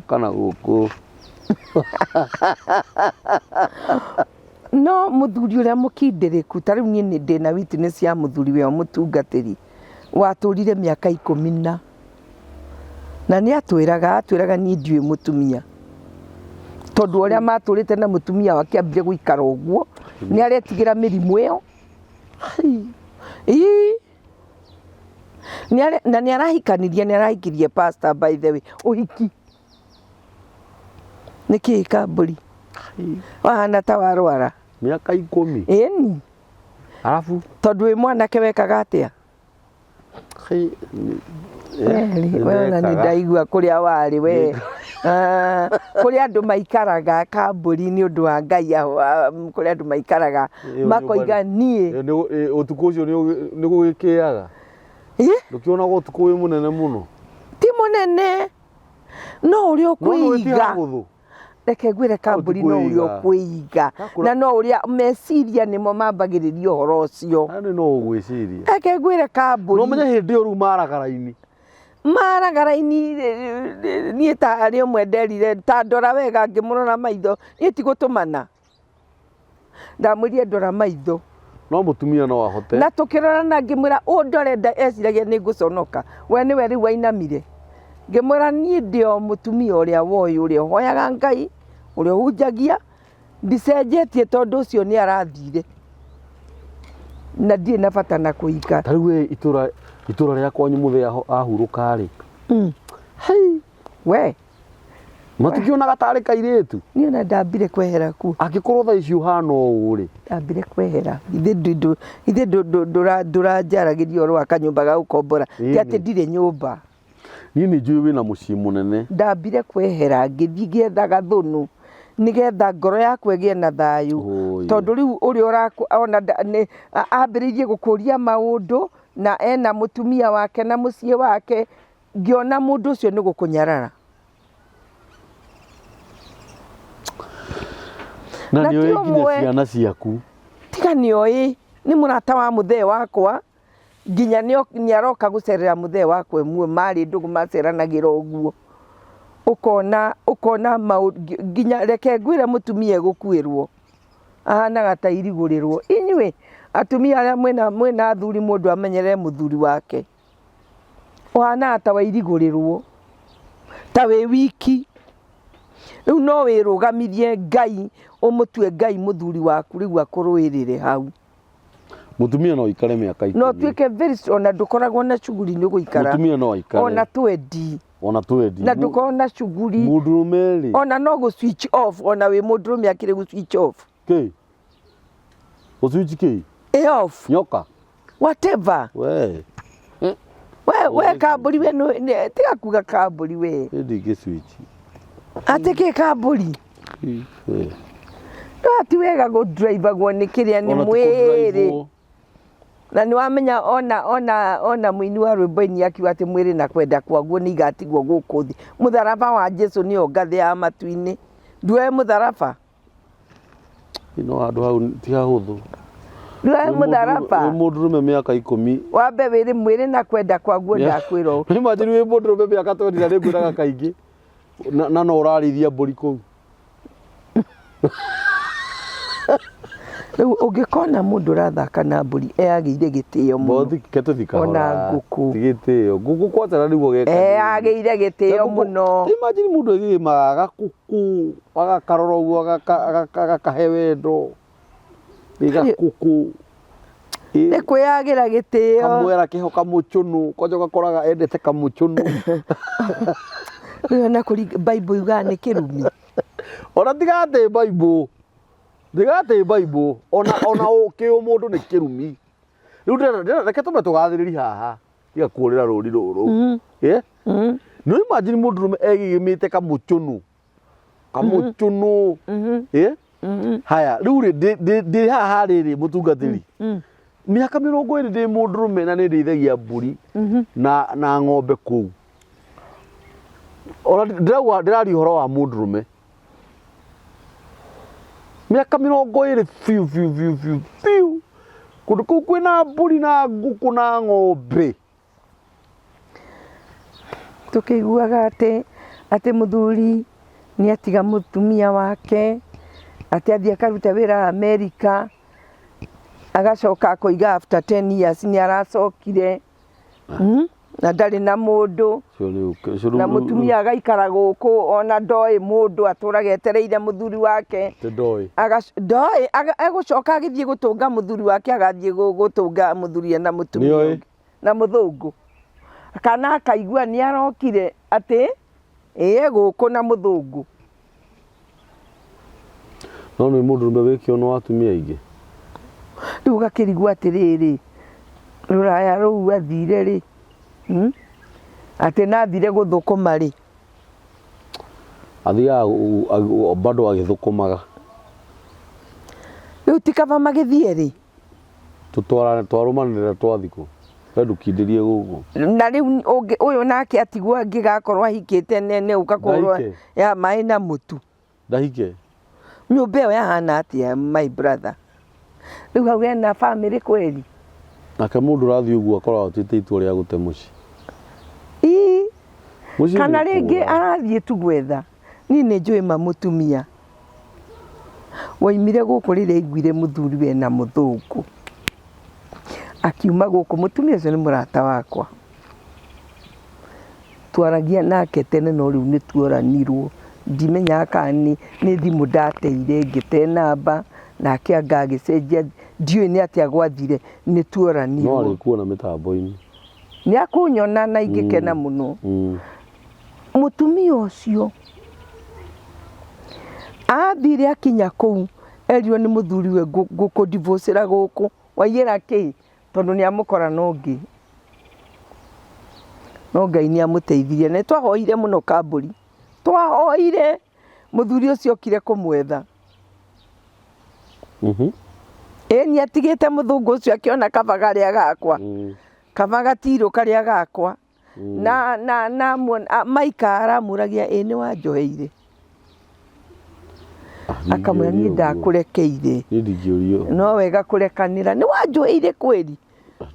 Speaker 1: kana guku
Speaker 2: no muthuri uria mukindiriku tariu nie ndina witness ya muthuri we mutungatiri waturire miaka 10 na ni atwiraga ni ndiwe mutumia tondu uria maturite na mutumia wake ambire guikara uguo ni aretigira mirimu iyo na ni arahikanirie ni arahikirie pastor by the way uhiki niki kamburi wahana ta warwara
Speaker 1: miaka 10
Speaker 2: eni
Speaker 1: alafu
Speaker 2: tondu wi mwanake wekaga atia wewe ni ndaigua kuria wari we Kũrĩ andũ maikaraga kambũri nĩ ũndũ wa Ngai, kũrĩ andũ maikaraga makoiga niĩ
Speaker 1: ũtukũ ũcio nĩ gũgĩkĩaga. Ndũkĩonaga ũtukũ wĩ mũnene mũno?
Speaker 2: Ti mũnene, no ũrĩa ũkwĩiga. Reke ngwĩre kambũri no ũrĩa ũkwĩiga, na no ũrĩa meciria nĩmo mambagĩrĩria ũhoro ũcio.
Speaker 1: No ũgwĩciria.
Speaker 2: Reke ngwĩre kambũri.
Speaker 1: No menye hĩndĩ ĩyo rĩu maraga raini.
Speaker 2: Maraga raini, niĩ ta arĩ ũmwe nderire ta ndora wega ngĩmũrora maitho, niĩ ti gũtũmana. Ndamwĩrire ndora maitho.
Speaker 1: No mũtumia no ahote.
Speaker 2: Na tũkĩrorana ngĩmwĩra ũndore eciragia nĩ ngũconoka. We nĩwe rĩu wainamire. Ngĩmwĩra niĩ ndĩ o mũtumia ũrĩa woĩ, ũrĩa ũhoyaga Ngai, ũrĩa ũhunjagia, ndicenjetie tondũ ũcio nĩ arathire. Na ndirĩ na bata na kũika.
Speaker 1: Ta rĩu we itũra rĩakwa Nyumba ahurũka-rĩ.
Speaker 2: We.
Speaker 1: Matukĩonaga tarĩ kairĩtu.
Speaker 2: Niĩ ona ndambire kwehera kuo.
Speaker 1: Angĩkorwo thaa ici ũhana ũũ-rĩ.
Speaker 2: Ndambire kwehera. Ithe ndũranjaragĩria ũhoro wa kanyũmba ga gũkombora. Ti atĩ ndirĩ nyũmba.
Speaker 1: Niĩ nĩ njũĩ wĩna mũciĩ mũnene.
Speaker 2: Ndambire kwehera ngĩthiĩ ngĩethaga thũnũ nĩgetha ngoro yakwa ĩgĩe na thayũ. Tondũ rĩu ũrĩa ona ambĩrĩirie gũkũria maũndũ na ena mũtumia wake na mũciĩ wake, ngĩona mũndũ ũcio nĩ gũkũnyarara.
Speaker 1: Na nĩoĩ nginya ciana ciaku.
Speaker 2: Tiga nĩoĩ, nĩ mũrata wa mũthee wakwa, nginya nĩaroka gũcerera mũthee wakwa ĩmwe, marĩ ndũgũ maceranagĩra ũguo. Ũkona nginya reke ngwĩre mũtumia egũkuĩrwo ahanaga ta irigũrĩrwo. Inyuĩ atumia arĩa mwĩna athuri, mũndũ amenyerere mũthuri wake, ũhanaga ta wairigũrĩrwo, ta wĩ wiki. Rĩu no wĩrũgamithie Ngai, ũmũtue Ngai mũthuri waku, rĩu akũrũĩrĩre hau.
Speaker 1: Mũtumia no aikare mĩaka 10.
Speaker 2: No tuĩke very ona ndũkoragwo na shughuli nĩ gũikara.
Speaker 1: Mũtumia no aikare.
Speaker 2: Ona twendi.
Speaker 1: Na
Speaker 2: ndũkorwo na shughuli.
Speaker 1: Mũndũrũme-rĩ.
Speaker 2: Ona no gũ switch off, ona wĩ mũndũrũme akĩrĩ gũ switch off.
Speaker 1: Kĩ? Gũ switch kĩ?
Speaker 2: Off.
Speaker 1: Nyoka.
Speaker 2: Whatever. We kambũri we tiga kuga kambũri we.
Speaker 1: Ndingĩ switch.
Speaker 2: Atĩ kĩ kambũri? No ti wega gũ-drive-agwo nĩ kĩrĩa nĩ mwĩrĩ. Na nĩ wamenya ona mũini wa rwĩmbo-inĩ akiuga atĩ mwĩrĩ na kwenda kwaguo nĩ igatigwo gũkũ thĩ. Mũtharaba wa Jesũ nĩyo ngathĩ ya matu-inĩ. Nduoĩ mũtharaba?
Speaker 1: No handũ hau ti hahũthũ.
Speaker 2: Nduoĩ mũtharaba?
Speaker 1: Wĩ mũndũrũme mĩaka 10.
Speaker 2: Wambe wĩrĩ mwĩrĩ na kwenda kwaguo ndakwĩra ũũ.
Speaker 1: Imagine wĩ mũndũrũme mĩaka 20 na nĩngwĩraga kaingĩ. Na no ũrarĩithia mbũri kũu.
Speaker 2: Rĩu ũngĩkona mũndũ ũrathaka na mbũri agĩire gĩtĩo mũno. Ona ngũkũ.
Speaker 1: Gĩtĩo. Ngũkũ kwanza na nĩguo geka.
Speaker 2: Agĩire gĩtĩo mũno.
Speaker 1: Imagine mũndũ agĩmaga gakũkũ, agakarora ũguo agakahe wendo. Gakũkũ.
Speaker 2: Nĩ kwĩyagĩra gĩtĩo.
Speaker 1: Kamwera kĩho kamũchũnũ, kwanja ũgakoraga endete kamũchũnũ.
Speaker 2: Rĩu ona Bible yugaga nĩ kĩrumi.
Speaker 1: Ona tiga atĩ Bible. Ndigatĩ Bible, ona ũkĩ mũndũ nĩ kĩrumi. Rĩu reke tũme tũgathĩrĩri haha, tiga kũũrĩra rũri rũrũ. No imagine mũndũrũme egĩgĩmĩte kamũchũnũ. Haya, rĩu ndĩ haha rĩrĩ mũtungatĩri. Mĩaka 20 ndĩ mũndũrũme na nĩ ndĩithagia mbũri na ng'ombe kũu. Ona ndĩraria ũhoro wa mũndũrũme. Mĩaka 20 biu. Kũndũ kũu kwĩna mbũri na ngũkũ na ng'ombe.
Speaker 2: Tũkĩiguaga atĩ mũthuri nĩ atiga mũtumia wake, atĩ athiĩ akaruta wĩra Amerika, agacoka akoiga after 10 years nĩ aracokire. Na ndarĩ na mũndũ, na mũtumia agaikara gũkũ ona ndoĩ mũndũ atũraga etereire mũthuri wake. Ndoĩ egũcoka agĩthiĩ gũtũnga mũthuri wake, agathiĩ gũtũnga mũthuri na mũtumia na mũthũngũ. Kana akaigua nĩ arokire atĩ gũkũ na mũthũngũ.
Speaker 1: No nĩ mũndũrũme wĩkĩo no atumia aingĩ.
Speaker 2: Rĩu gakĩrigwo atĩrĩrĩ, rũraya rũu athire-rĩ, atĩ nathire gũthũkũma-rĩ.
Speaker 1: athiaga bado agithukumaga
Speaker 2: riu tikaba magithie ri
Speaker 1: twarumanire twathiku ndukindĩrie gũkũ
Speaker 2: na rĩu ũyũ nake atigwo angĩgakorwo ahikĩte nene ũgakorwo ya maĩ na mũtu
Speaker 1: ndahike
Speaker 2: nyũmba ĩyo yahana atĩa my brother rĩu hau hena family kweli
Speaker 1: nake mũndũ ũrathiĩ ũguo akorwo atuĩte itua rĩa gũte mũciĩ
Speaker 2: kana rĩngĩ arathiĩ tu gwetha niĩ nĩ njũĩ mũtumia waimire gũkũ rĩrĩa aiguire mũthuri we na mũthũngũ akiuma gũkũ mũtumia ũcio nĩ mũrata wakwa twaragia nake tene no rĩu nĩ tuoranirwo ndimenyaga kana nĩ thimũ ndateire ngĩte namba nake anga agĩcenjia ndiũĩ nĩ atĩa gwathire nĩ tuoranirwo
Speaker 1: no arĩkuona mĩtambo-inĩ
Speaker 2: nĩ akũnyona na ingĩkena mũno mũtumia ũcio athire akinya kũu erirwo nĩ mũthuri we gũkũ-divorcera gũkũ waiyĩra kĩ tondũ nĩ amũkora nongĩ no Ngai nĩ amũteithirie nĩ twahoire mũno kambũri twahoire mũthuri ũcio okire kũmwetha nĩ atigĩte mũthũngũ ũcio akĩona kaba karĩa gakwa kaba gatirũ karĩa gakwa na maika aramũragia nĩ wanjoheire akamwĩra niĩ ndakũrekeire no wega kũrekanĩra nĩ wanjoheire kweli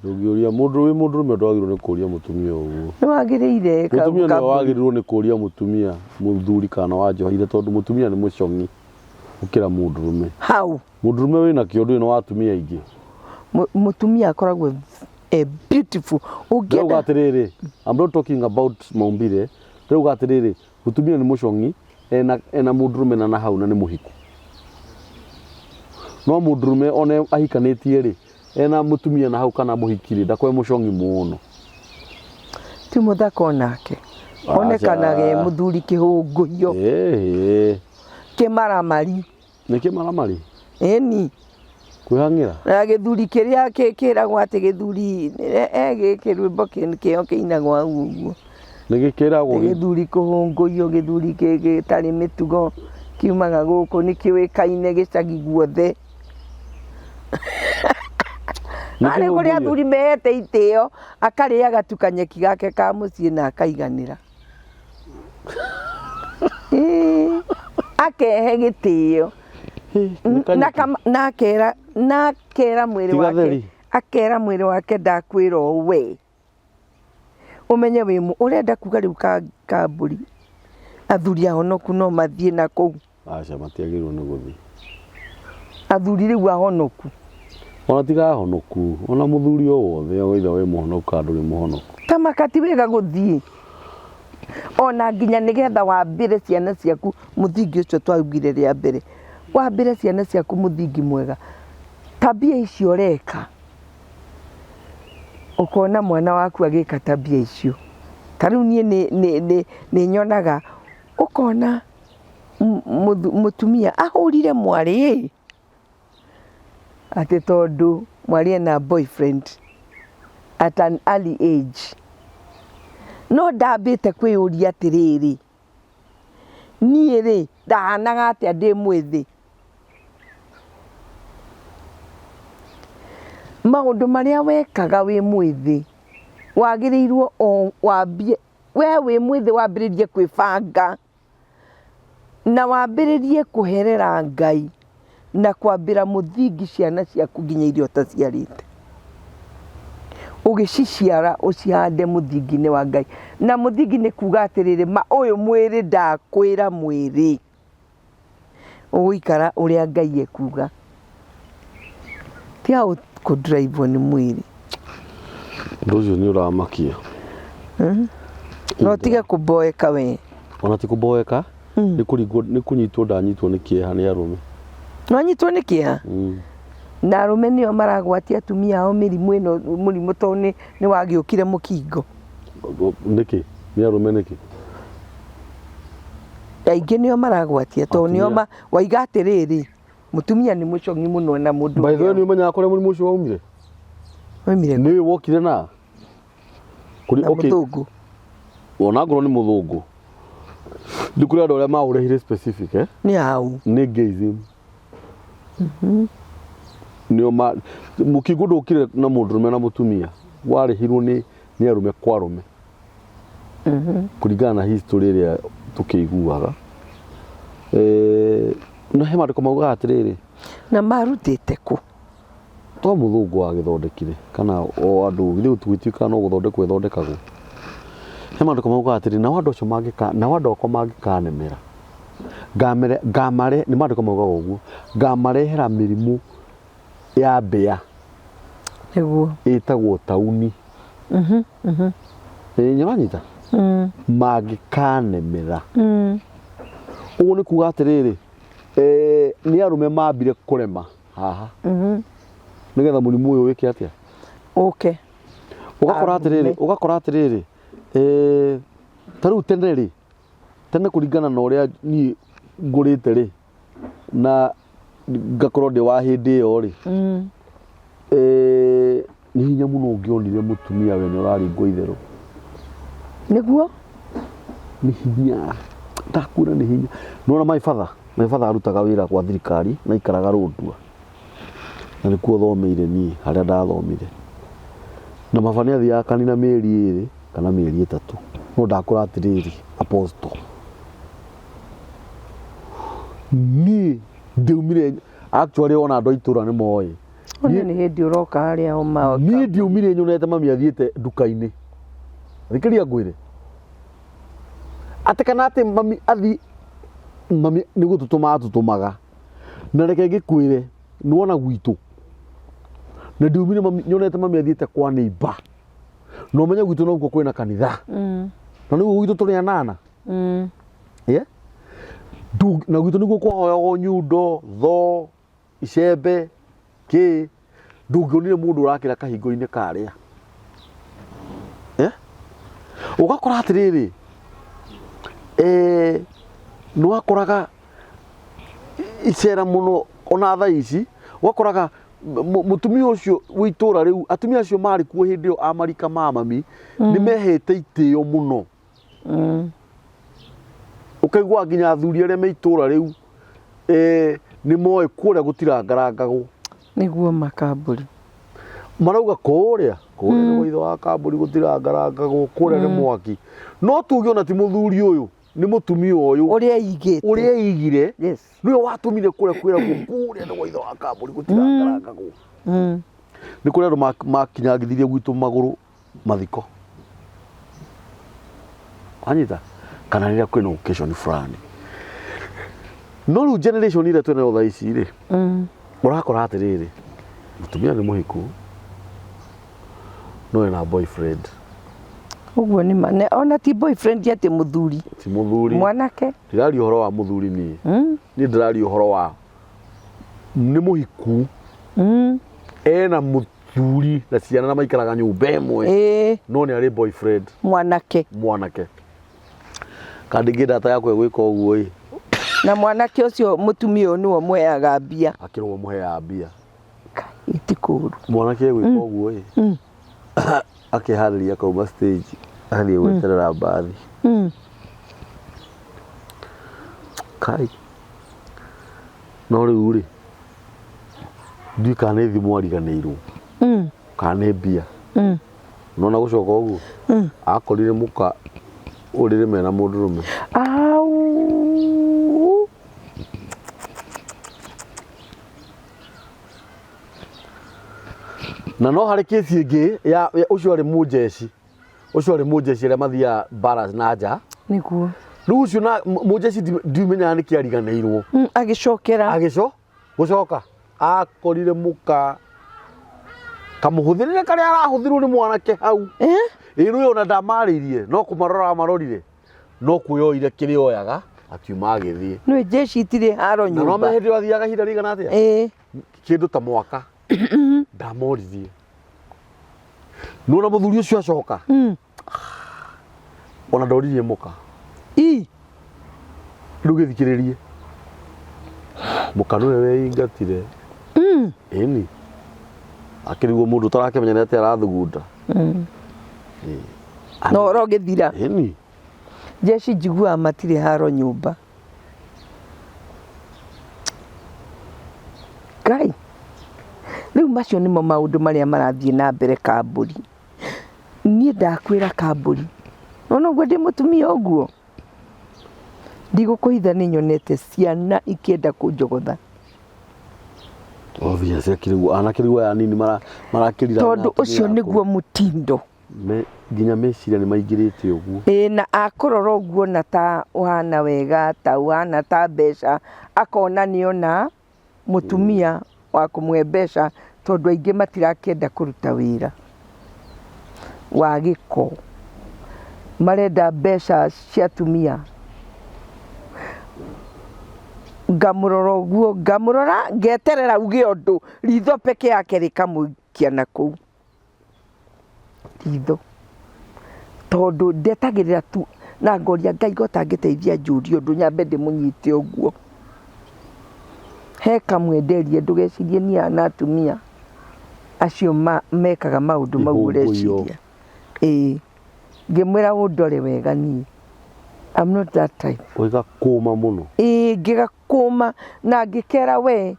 Speaker 1: ndũngĩũria mũndũrũme ndwagĩrĩirwo nĩ kũũria mũtumia ũguo
Speaker 2: nĩ wagĩrĩire
Speaker 1: mũtumia nĩ wagĩrĩirwo nĩ kũũria mũtumia mũthuri kana wanjoheire tondũ mũtumia nĩ mũcong'i gũkĩra mũndũrũme
Speaker 2: hau
Speaker 1: mũndũrũme wĩna kĩo ndũrĩ na watumia aingĩ
Speaker 2: mũtumia akoragwo beautiful
Speaker 1: rĩu atĩrĩrĩ I'm not talking about maumbire rĩu atĩrĩrĩ mũtumia nĩ mũcong'i ena mũndũrũme na hau na nĩ mũhiku no mũndũrũme ona ahikanĩtie rĩ ena mũtumia na hau kana mũhikiri ndakwe mũcong'i mũno
Speaker 2: ti mũthaka onake onekanaga mũthuri kĩhũngũio kĩmaramari
Speaker 1: nĩ kĩmaramari
Speaker 2: ĩni
Speaker 1: kwĩhang'ĩra
Speaker 2: na gĩthuri kĩrĩa kĩragwo atĩ gĩthuri gĩkĩ rwĩmbo kĩo kĩinagwo hau ũguo
Speaker 1: nĩ gĩkĩragwo
Speaker 2: gĩthuri kũhũngũio gĩthuri gĩtarĩ mĩtugo kiumaga gũkũ nĩ kĩũĩkaine gĩcagi guothe arĩ kũrĩa athuri mehete itĩo akarĩaga tu kanyeki gake ka mũciĩ na akaiganĩra akehe gĩtĩo na akera mwĩrĩ wake ndakwĩra we ũmenye wĩ ũrenda kuga rĩu kambũri athuri ahonoku no mathiĩ na kũu
Speaker 1: aca matiagĩrĩirwo nĩ gũthiĩ
Speaker 2: athuri rĩu ahonoku
Speaker 1: ona tiga ahonoku ona mũthuri o wothe either wĩ mũhonoku kana ndũrĩ mũhonoku
Speaker 2: tamaka ti wega gũthiĩ ona nginya nĩgetha wambĩre ciana ciaku mũthingi ũcio twaugire rĩa mbere wambĩre ciana ciaku mũthingi mwega tabia icio ũreka ũkona mwana waku agĩka tabia icio ta rĩu niĩ nĩ nyonaga ũkona mũtumia ahũrire mwarĩ atĩ tondũ mwarĩ ena boyfriend at an early age no ndambĩte kwĩyũria atĩrĩrĩ niĩ rĩ ndahanaga atĩa ndĩ mwĩthĩ maũndũ marĩa wekaga wĩ mwĩthĩ wagĩrĩirwo wambie we wĩ mwĩthĩ wambĩrĩrie kwĩbanga na wambĩrĩrie kũherera Ngai na kwambĩra mũthingi ciana ciaku nginya iria ũtaciarĩte ũgĩciciara ũcihande mũthingi-inĩ wa Ngai na mũthingi nĩ kuga atĩrĩrĩ ũyũ mwĩrĩ ndakwĩra mwĩrĩ ũgũikara ũrĩa Ngai ekuga tiga kũdraivwo nĩ mwĩrĩ
Speaker 1: ũndũ ũcio nĩ ũramakia
Speaker 2: no tige kũmboeka we
Speaker 1: ona ti kũmboeka nĩ kũnyitwo ndanyitwo nĩ kĩeha nĩ arũme
Speaker 2: no anyitwo nĩ kĩeha na arũme nĩo maragwatia atumia ao mĩrimũ ĩno mũrimũ tondũ nĩ wagĩũkire mũkingo
Speaker 1: nĩkĩ nĩ arũme nĩkĩ
Speaker 2: aingĩ nĩo maragwatia tondũ nĩo waiga atĩrĩrĩ mũtumia nĩ mũcong'i mũno na mũndũ
Speaker 1: by the way nĩ ũmenyaga kũrĩa mũrimũ ũcio waumire nĩ wokire na
Speaker 2: mũthũngũ
Speaker 1: ona ngoro nĩ mũthũngũ Nĩ kũrĩ andũ arĩa maũrehire specific
Speaker 2: nĩ hau
Speaker 1: nĩ gayism. Nĩo mũkingo ndũkire na mũndũrũme na mũtumia warĩhirwo nĩ arũme kwa arũme kũringana na history ĩrĩa tũkĩiguaga. No he maandĩko maugaga atĩrĩrĩ,
Speaker 2: na marutĩte kũ?
Speaker 1: To mũthũngũ wagĩthondekire kana o andũ githĩ tũgĩtuĩka no gũthondekwo ĩthondekagwo. He maandĩko maugaga atĩrĩrĩ, nao andũ acio nao andũ akwa mangĩkanemera nĩ maandĩko maugaga ũguo, ngamarehera mĩrimũ ya mbĩa
Speaker 2: nĩguo
Speaker 1: ĩtagwo tauni. Nĩwanyita mangĩkanemera. Ũguo nĩ kuuga atĩrĩrĩ, nĩ arũme mambire kũrema haha nĩgetha mũrimũ ũyũ wĩke atĩa
Speaker 2: ũke.
Speaker 1: Ũgakora atĩrĩrĩ, ta rĩu tene kũringana na ũrĩa niĩ ngũrĩte rĩ na ngakorwo ndĩ wa hĩndĩ ĩyo rĩ, nĩ hinya mũno ũngĩonire mũtumia we nĩ ũraringwo itherũ.
Speaker 2: Nĩguo
Speaker 1: nĩ hinya, ndakuona nĩ hinya. Nĩwona my father arutaga wĩra gwa thirikari na ikaraga Rũndua, na nĩkuo thomeire niĩ harĩa ndathomire, na baba nĩ athiaga kanitha mĩeri 2 kana mĩeri 3. No ndakũra atĩrĩrĩ, apostle niĩ ndiumire actually ona andũ a itũra nĩ moĩ.
Speaker 2: Ona nĩ hĩndĩ ũroka harĩa ũma.
Speaker 1: Niĩ ndiumire nyonete mami athiĩte nduka-inĩ. Thikĩria ngwĩre atĩ kana atĩ mami athi mami nĩ gũtũtũmaga na reke ngĩkwĩre nĩwona gwitũ na ndiumire nyonete mami athiĩte kwa neighbor no menye gwitũ noguo kwĩna kanitha na nĩguo gwitũ tũrĩ anana na gwitũ nĩguo kwahoyagwo nyundo, tho, icembe kĩ ndũngĩonire mũndũ ũrakĩra kahingo-inĩ karĩa. Ũgakora atĩrĩrĩ, nĩ wakoraga icera mũno ona thaa ici, wakoraga mũtumia ũcio wĩ itũra rĩu, atumia acio marĩ kuo hĩndĩ ĩyo amarika ma mami nĩ mehete itĩo mũno. Ũkaigua nginya athuri arĩa me itũra rĩu nĩ moĩ kũrĩa gũtirangarangagwo.
Speaker 2: Nĩguo makambũri
Speaker 1: marauga kũrĩa nĩguo ithe wa kambũri gũtirangarangagwo, kũrĩa nĩ mwaki. No tuge ona ti mũthuri ũyũ, nĩ mũtumia ũyũ ũrĩa eigire nĩwe watũmire kũrĩa kwĩragwo kũrĩa nĩguo ithe wa kambũri gũtirangarangagwo. Nĩ kũrĩ andũ makinyangithirie gwitũ magũrũ mathiko, wanyita, kana rĩrĩa kwĩna occasion fulani. No rĩu generation ĩrĩa twĩ nayo thaa ici rĩ, ũrakora atĩrĩrĩ, mũtumia nĩ mũhiku no ena boyfriend.
Speaker 2: Ũguo nĩ mane ona ti boyfriend atĩ mũthuri.
Speaker 1: Ti mũthuri.
Speaker 2: Mwanake.
Speaker 1: Ndĩraria ũhoro wa mũthuri niĩ. Niĩ ndĩraria ũhoro wa nĩ mũhiku. Ena mũthuri na ciana na maikaraga nyũmba ĩmwe. No nĩ arĩ boyfriend. Mwanake. Kandi ngĩenda ta yakwe gwĩka ũguo ĩ.
Speaker 2: Na mwanake ũcio mũtumia ũyũ nĩwe mũheaga mbia.
Speaker 1: Akĩrwo mũheaga mbia.
Speaker 2: Itikũru.
Speaker 1: Mwanake gwĩka ũguo ĩ. Akĩharĩria kauma stage athiĩ gweterera mbathi. Kai. No rĩu rĩ, ndiũĩ kana nĩ thimũ ariganĩirwo kana nĩ mbia. Nona gũcoka ũguo akorire mũka ũrĩrĩ mena mũndũrũme. Na no harĩ kesi ĩngĩ ya ũcio arĩ mũjeshi arĩa mathiaga mbara na nja.
Speaker 2: Nĩguo.
Speaker 1: Rĩu ũcio na mũjeshi ndiumenyaga nĩkĩ ariganĩirwo. Gũcoka akorire mũka kamũhũthĩrĩre karĩa arahũthĩrwo nĩ mwanake hau. Rĩu ona ndamarĩirie no kũmarora amarorire, no kuoyoire kĩrĩa oyaga akiuma agĩthiĩ. Nĩ jeshi itirĩ haro nyũmba. Na no mehĩndĩ wathiaga ihinda rĩigana atĩa? Kĩndũ ta mwaka. Ndamoririe. Nona mũthuri ũcio acoka. Ona ndoririe mũka. Rĩu gĩthikĩrĩrie. Mũka nĩwe weingatire. Ĩni. Akĩrigwo mũndũ ũtarakĩmenya nĩ atĩa arathugunda.
Speaker 2: No ũrogĩthira.
Speaker 1: Ĩni.
Speaker 2: jeshi njiguaga matirĩ haro nyũmba. Ngai rĩu macio nĩmo maũndũ marĩa marathiĩ na mbere Kambũri. Niĩ ndakwĩra Kambũri, nona ũguo ndĩ mũtumia ũguo, ndigũkũhitha nĩ nyonete ciana ikĩenda kũnjogotha.
Speaker 1: Obvious akĩrĩgwo anakĩrĩgwo aya nini marakĩrira.
Speaker 2: Tondũ ũcio nĩguo mũtindo.
Speaker 1: Nginya meciria nĩ maingĩrĩte ũguo.
Speaker 2: Na akũrora ũguo na ta ũhana wega, ta ũhana ta mbeca, akona nĩona mũtumia wa kũmwe mbeca, tondũ aingĩ matirakĩenda kũruta wĩra wa gĩko, marenda mbeca cia atumia. Ngamũrora ũguo, ngamũrora ngeterera uge ũndũ, ritho peke yake rĩkamũikia na kũu ritho, tondũ ndetagĩrĩra tu na ngoria Ngai gotangĩteithia njũrie ũndũ nyambe ndĩmũnyite ũguo. He kamwe nderie ndũgecirie niĩ ana atumia acio mekaga maũndũ mau ũreciria. Ngĩmwĩra ũndore wega niĩ, I'm not that type.
Speaker 1: Ũgakũma mũno.
Speaker 2: Ngĩgakũma na ngĩkera we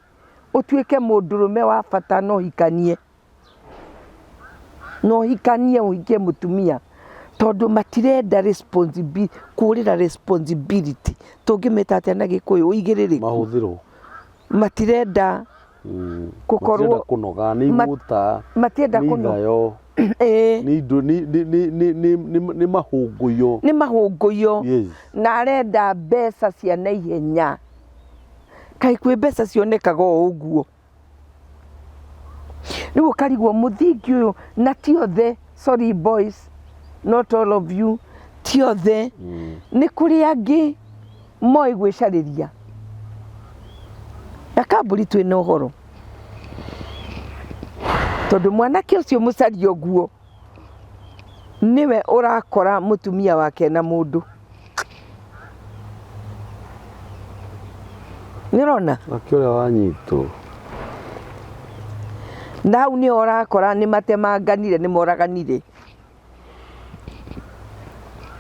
Speaker 2: ũtuĩke mũndũrũme wa bata no hikanie. No hikanie ũhikie mũtumia, tondũ matirenda responsibility, kũrĩra responsibility. Tũngĩmeta atĩa na Gĩkũyũ ũigĩrĩrĩku. Mahũthĩro. Matirenda gũkorwo
Speaker 1: kũnoga nĩ igũta.
Speaker 2: Matienda kũnoga.
Speaker 1: Nĩ mahũngũyo.
Speaker 2: Nĩ mahũngũyo. Na arenda mbeca cia naihenya. Kaĩ kwĩ mbeca cionekaga o ũguo. Rĩu ũkarigwo mũthingi ũyũ, na ti othe, sorry boys, not all of you, ti othe. Nĩ kũrĩ angĩ moĩ gwĩcarĩria. Na Kambũri twĩna ũhoro, tondũ mwanake ũcio mũcaria ũguo niwe ũrakora mũtumia wake na mũndũ. Nĩũrona?
Speaker 1: Akĩũrĩa wanyitwo.
Speaker 2: Na hau nĩho ũrakora nĩ matemanganire, nĩ moraganire.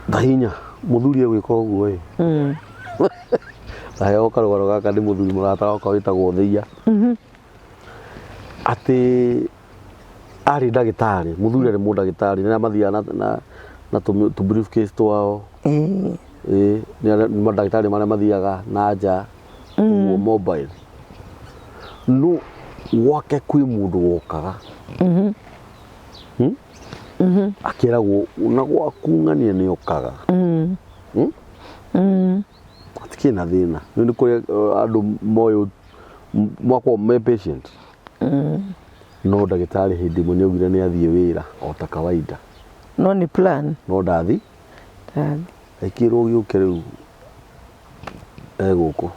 Speaker 1: Ndahinya mũthuri egwĩka ũguo Aheo karũgano gaka nĩ mũthuri mũrata wakwa wĩtagwo Thĩia. Atĩ arĩ ndagĩtarĩ, mũthuri arĩ mũndagĩtarĩ, nĩrĩa mathiaga na tũ briefcase twao. Nĩ mandagĩtarĩ marĩa mathiaga na nja ũguo mobile. No gwake kwĩ mũndũ wokaga akĩragwo na gwaku ng'ania nĩ okaga. Atikĩna thĩna, nĩ kũrĩ andũ moyo mwakwo me patient. No ndagĩtarĩ hĩndĩ ĩmwe nĩaugire nĩ athiĩ wĩra o ta kawaida.
Speaker 2: No nĩ plan.
Speaker 1: No ndathi. Ekĩrwo gĩũke rĩu gũkũ.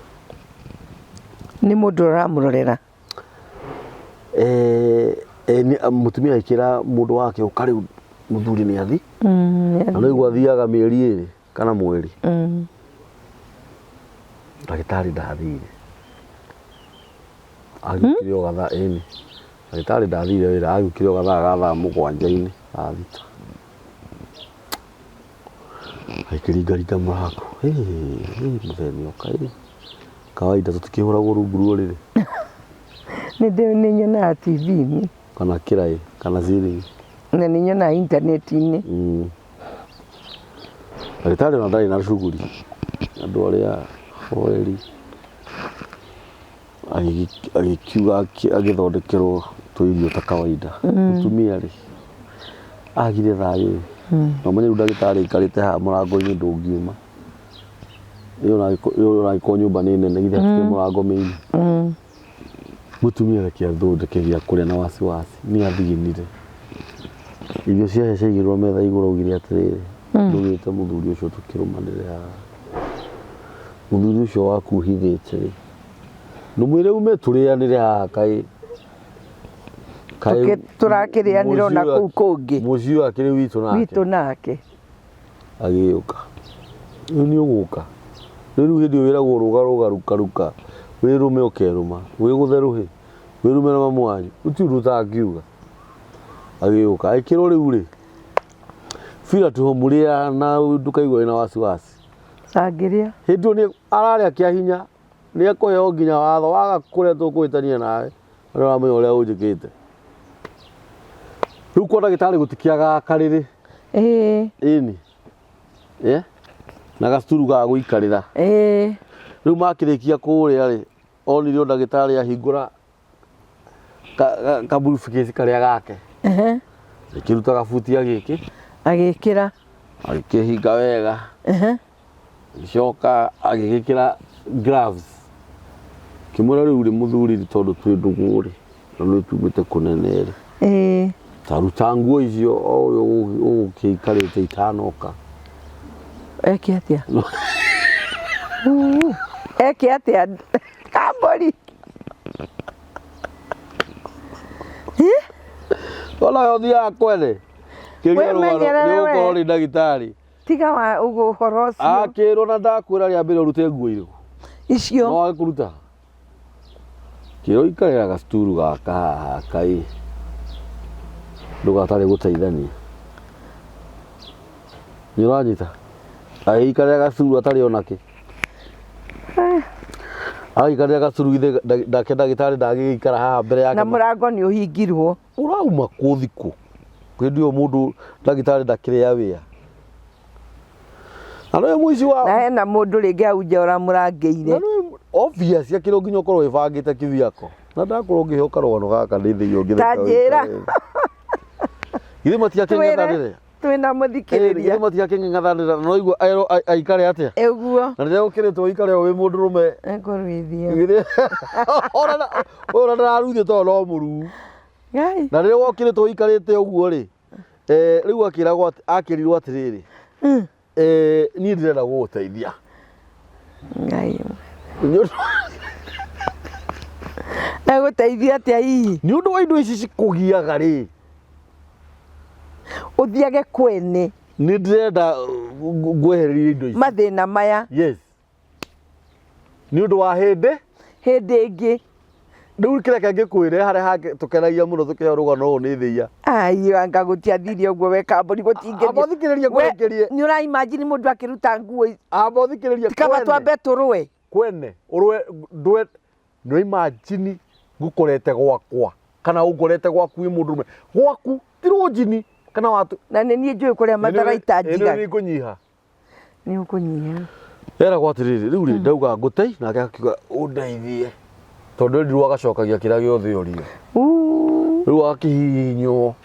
Speaker 2: Nĩ mũndũ ũramũrorera.
Speaker 1: Mũtumia ekĩra mũndũ wake ũka rĩu mũthuri nĩ athi. Na no igua athiaga mĩeri ĩrĩ kana mweri. Ndagĩtarĩ ndathire. Agĩũkire o gathaa ĩni. Ndagĩtarĩ ndathire wĩra, agĩũkire o gathaa mũgwanja-inĩ athita. Akĩringaringa mũrango. Mũthenya oka. Kawaida tũtikĩhũragwo rungu rũrĩrĩ.
Speaker 2: Nĩ nyonaga TV-inĩ.
Speaker 1: Kana kĩraĩ, kana ceiling.
Speaker 2: Na nĩ nyonaga intaneti-inĩ.
Speaker 1: Ndagĩtarĩ ona ndarĩ na shughuli. Andũ arĩa hoeri agĩkiuga agĩthondekerwo tũirio ta kawaida. Mũtumia rĩ agire thayũ. Na mwenye ndagĩtarĩ aikarĩte haha mũrango-inĩ ndũngiuma. Ĩyo nagĩkorwo nyũmba nĩ nene githĩ hatirĩ mũrango mĩini. Mũtumia akĩathondekeria kũrĩa na wasiwasi, nĩ athiginire. Irio ciahe ciaigĩrĩrwo metha igũrũ augire atĩrĩrĩ, ndũgĩte mũthuri ũcio tũkĩrũmanĩre haha. Mũthuri ũcio wakuhithĩte rĩ, ndũmwĩre ume tũrĩanĩre haha kaĩ.
Speaker 2: Tũrakĩrĩanĩra ona kũu kũngĩ.
Speaker 1: Mũciĩ ũyũ akĩrĩ witũ nake. Agĩũka. Rĩu nĩ ũgũka. Rĩu hĩndĩ ĩyo wĩragwo rũga ruka. Wĩrũme ũkerũma. Wĩgũtherũhe. Wĩrũme na mamu wanyu. Ũtiu ũtakiuga. Agĩũka. Ekĩrwo rĩu rĩ. Fira tu muria na ndukaigwa ina wasiwasi.
Speaker 2: Sangiria.
Speaker 1: Hindu ni araria kia hinya. Ni akoyo nginya watho waga kuria tukwitania nawe. Ora amenye uria unjikite. Riu kwa ndagitari gutikiaga kariri. Ini. Na gasturu ga guikarira. Riu makirikia kuria ri onire ndagitari ahingura ka briefcase karia gake. Ikiruta gabuti agikira agikihinga wega. Icoka agigikira gloves. Kimura riu ri muthuri tondu twi nduguri na ni tumite kunene ri. Taruta nguo icio o ukikarite itanoka. Eki atia kambori. Wala yothia Kwene. Kiria rugano ni ukorwo ni ndagitari. Tiga wa uguhoro ucio. Akirwo na ndakwira ria mbere urute nguo irio. Icio. No akuruta. Kiro ikarira gasturu gaka haha kai. Ndugatari guteithania. Niranyita. Ai ikarira gasturu atari onake. Ai ikarira gasturu githe ndagitari ndagikara haha mbere yake. Na murango ni uhingirwo. Urauma kuthiko. Kwendio mundu ndagitari ndakiria wia. Ano mwici wa. Na hena mundu ringi aunja ora murangeire. Obvious akiro nginya ukorwo ibangite kithiako. Na ndakorwo ngihoka rwano gaka ndithio ngitheka. Tajira. Githe mati akengathanire. Twina muthikiriria. Githe mati akengathanira no igua aikare atia. Eguo. Na ndio ukiritwo ikare wi mundu rume. Ekorwithia. Githe. Ora ndaruthio to no muru. Ngai. Na rĩrĩa wokiritwo ikarĩte ũguo rĩ rĩu akĩragwo akĩrirwo atĩrĩrĩ niĩ ndĩrenda gũgũteithia. Ngai. Na gũteithia atĩa hihi? Nĩ ũndũ wa indo ici cikũgiaga rĩ. Ũthiage Kwene. Nĩ ndĩrenda ngwehererie indo ici. Mathĩna maya. Yes. Nĩ ũndũ wa hĩndĩ ĩngĩ. Riu kireke ngikwire hare hake tukenagia muno tukiheo rugano ru ni thia. Ai anga gutiathirie uguo we kamboni gutingeria. Abothikiriria kwekerie. Ni ura imagine mundu akiruta nguo. Abothikiriria. Kama twambe turwe. Kwene urwe ndwe no imagine ngukorete gwakwa kana ungorete gwaku wi mundu rume. Gwaku tirojini kana watu. Na ni njui kuria matharaita njiga. Ni kunyiha. Ni ukunyiha. Era gwatiriri riu ri ndauga ngutei na akiuga undeithie. Tondu ndirwo agacokagia kira giothe urio. Riu akihinywo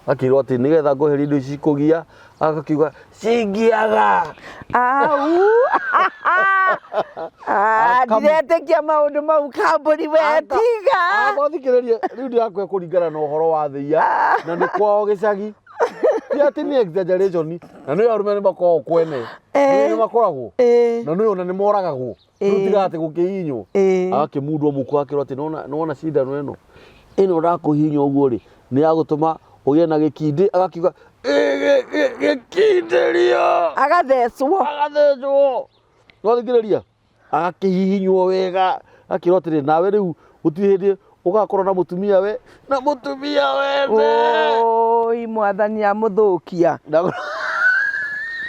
Speaker 1: akirwo ati nigetha ngoheria indo ici kugia akakiuga cingiaga. Ndiretekia maundu mau kamboni wetiga. Abothikiririe riu ndirakwe kuringana na uhoro wa thia na ni kwao gicagi. Ti ati ni exaggeration na ni arume ni makoragwo Kwene. Ni makoragwo. Na ni ona ni moragagwo. Tiga gukihinywo akimundwo muku akirwo ati nona shida no ino rakuhinywo uguo ri ni agutuma ugie na gikindi agakiuga gikindiria agathecwo wathikiriria agakihinywo wega akirwo ati nawe riu utiri hindi ugakorwo na mutumia we na mutumia wene oi mwathani ya muthukia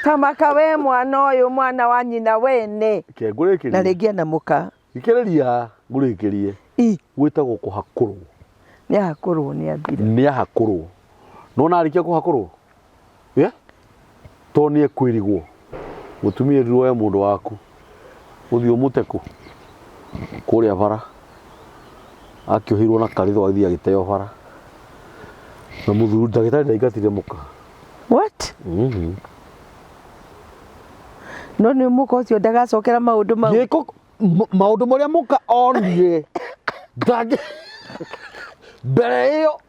Speaker 1: Tamaka we mwana uyu mwana wa nyina wene. Ke ngurekerie. Na ringi na muka. Ikereria ngurekerie. Gwitagwo kuhakurwo. Ni hakurwo ni athira. Ni hakurwo. Nona arikia kuhakurwo. To ni ekwirigwo. Mutumia rirwo ya mundu waku. Uthio muteku. Kuria bara. Akiohirwo na karitho athia giteo bara. Na muthuri ndagitari ndaigatire muka. What? No ni muka ucio ndagacokera maundu mau. Giko maundu maria muka onire. Ndage. Mbere iyo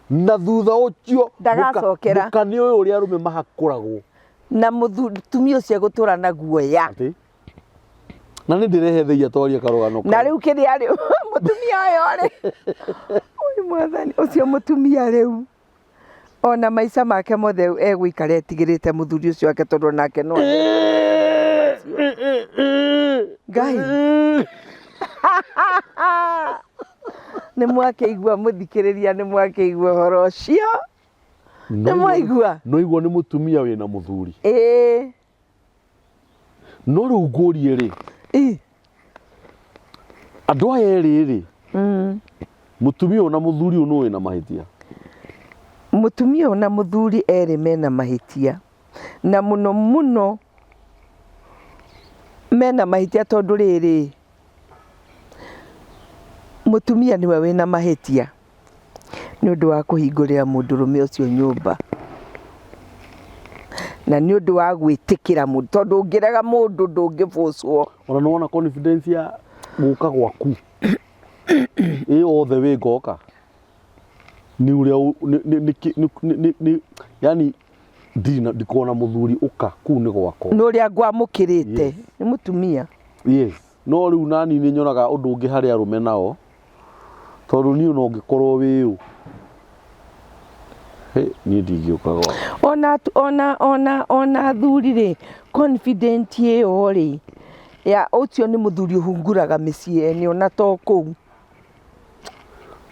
Speaker 1: na thutha ucio ndagacokera. Muka ni uyu uri arume mahakuragwo. Na mutumia ucio gutura na guoya. Na ni ndirehe theia twaria karugano. Na riu kiria riu mutumia uyu ri. Oi mwathani ucio mutumia riu. Ona maisha make mothe egwikara etigirite muthuri ucio wake tondu nake no Ngai ni mwake igua muthikiriria ni mwake igua horo ucio
Speaker 2: nĩ mwaigua
Speaker 1: no igua nĩ mũtumia wĩna mũthuri no rĩu ngũrie rĩ andũ aya erĩ rĩ mũtumia ũyũ na mũthuri ũyũ nũ wĩna mahĩtia
Speaker 2: mũtumia ũyũ na mũthuri erĩ mena mahĩtia na mũno mũno mena mahĩtia tondũ rĩrĩ mũtumia nĩwe wĩna mahĩtia nĩ ũndũ wa kũhingũrĩra mũndũrũme ũcio nyũmba na nĩ ũndũ wa gwĩtĩkĩra mũndũ tondũ ũngĩrega mũndũ ndũngĩbũcwo
Speaker 1: ona nĩ wona confidence ya gũka gwaku othe wĩ ngoka nĩ ũrĩa yani ndikuona mũthuri ũka kuu nĩ gwakwa
Speaker 2: nĩ ũrĩa ngwamũkĩrĩte nĩ mũtumia
Speaker 1: yes no rĩu nani nĩ nyonaga ũndũ ũngĩ harĩ arũme nao tondũ niĩ no ngĩkorwo wĩ ũ niĩ ndingĩũka
Speaker 2: ona athuri rĩ confident ĩyo rĩ ya ũcio nĩ mũthuri ũhunguraga mĩciĩ ene ona to kũu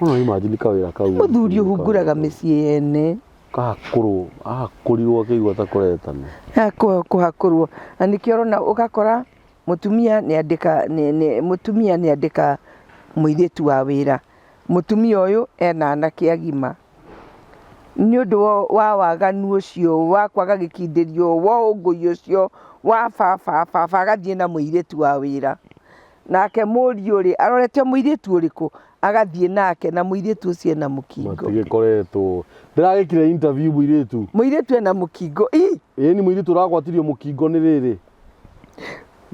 Speaker 1: imagine kawĩra kau
Speaker 2: mũthuri ũhunguraga mĩciĩ ene
Speaker 1: ahakũrirwo akĩigua ta kũretana
Speaker 2: kũhakũrwo na nĩkĩo ũrona ũgakora mũtumia nĩ andĩka mũirĩtu wa wĩra mũtumia ũyũ ena anake agima nĩ ũndũ wa waganu ũcio wa kwaga gĩkindĩrio wa ũngũi ũcio wa baba agathiĩ na mũirĩtu wa wĩra nake mũriũ rĩ arorete mũirĩtu ũrĩkũ agathiĩ nake na mũirĩtu ũcio ena mũkingo
Speaker 1: matigĩkoretwo ndĩragĩkire interview
Speaker 2: mũirĩtu ena mũkingo
Speaker 1: ni mũirĩtu ũragwatirio mũkingo nĩ rĩrĩ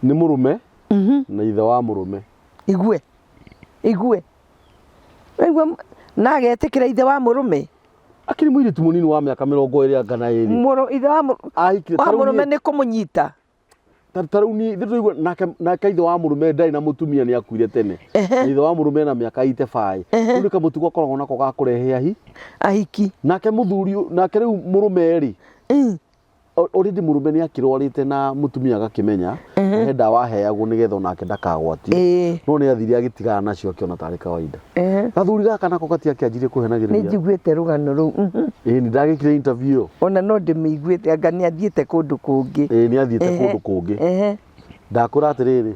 Speaker 1: nĩ mũrũme na ithe wa mũrũme
Speaker 2: igue na agetĩkĩra ithe wa mũrũme
Speaker 1: akĩrĩ mũirĩtu mũnini wa mĩaka 20 angana ĩrĩ
Speaker 2: ithe wa mũrũme nĩ kũmũnyita
Speaker 1: tarĩu niĩ ndĩraigua nake ithe wa mũrũme ndarĩ na mũtumia nĩ akuire tene na ithe wa mũrũme na mĩaka 85 rĩu nĩ kamũtugo akoragwo nako ga kũrehe
Speaker 2: ahiki
Speaker 1: nake mũthuri nake rĩu mũrũme rĩ already mũrũme nĩ akĩrwarĩte na mũtumia agakĩmenya he ndawa aheagwo nĩgetha onake ndakagwatio no nĩ athire agĩtigana nacio akĩona tarĩ kawaida gathuri gaka nako gatiakĩanjirie kũhenagĩrĩria
Speaker 2: nĩ njiguĩte rũgano rũu
Speaker 1: nĩ ndagĩkire interview
Speaker 2: ona no ndĩmĩiguĩte anga nĩ athiĩte kũndũ kũngĩ
Speaker 1: nĩ athiĩte kũndũ kũngĩ ndakũra atĩrĩrĩ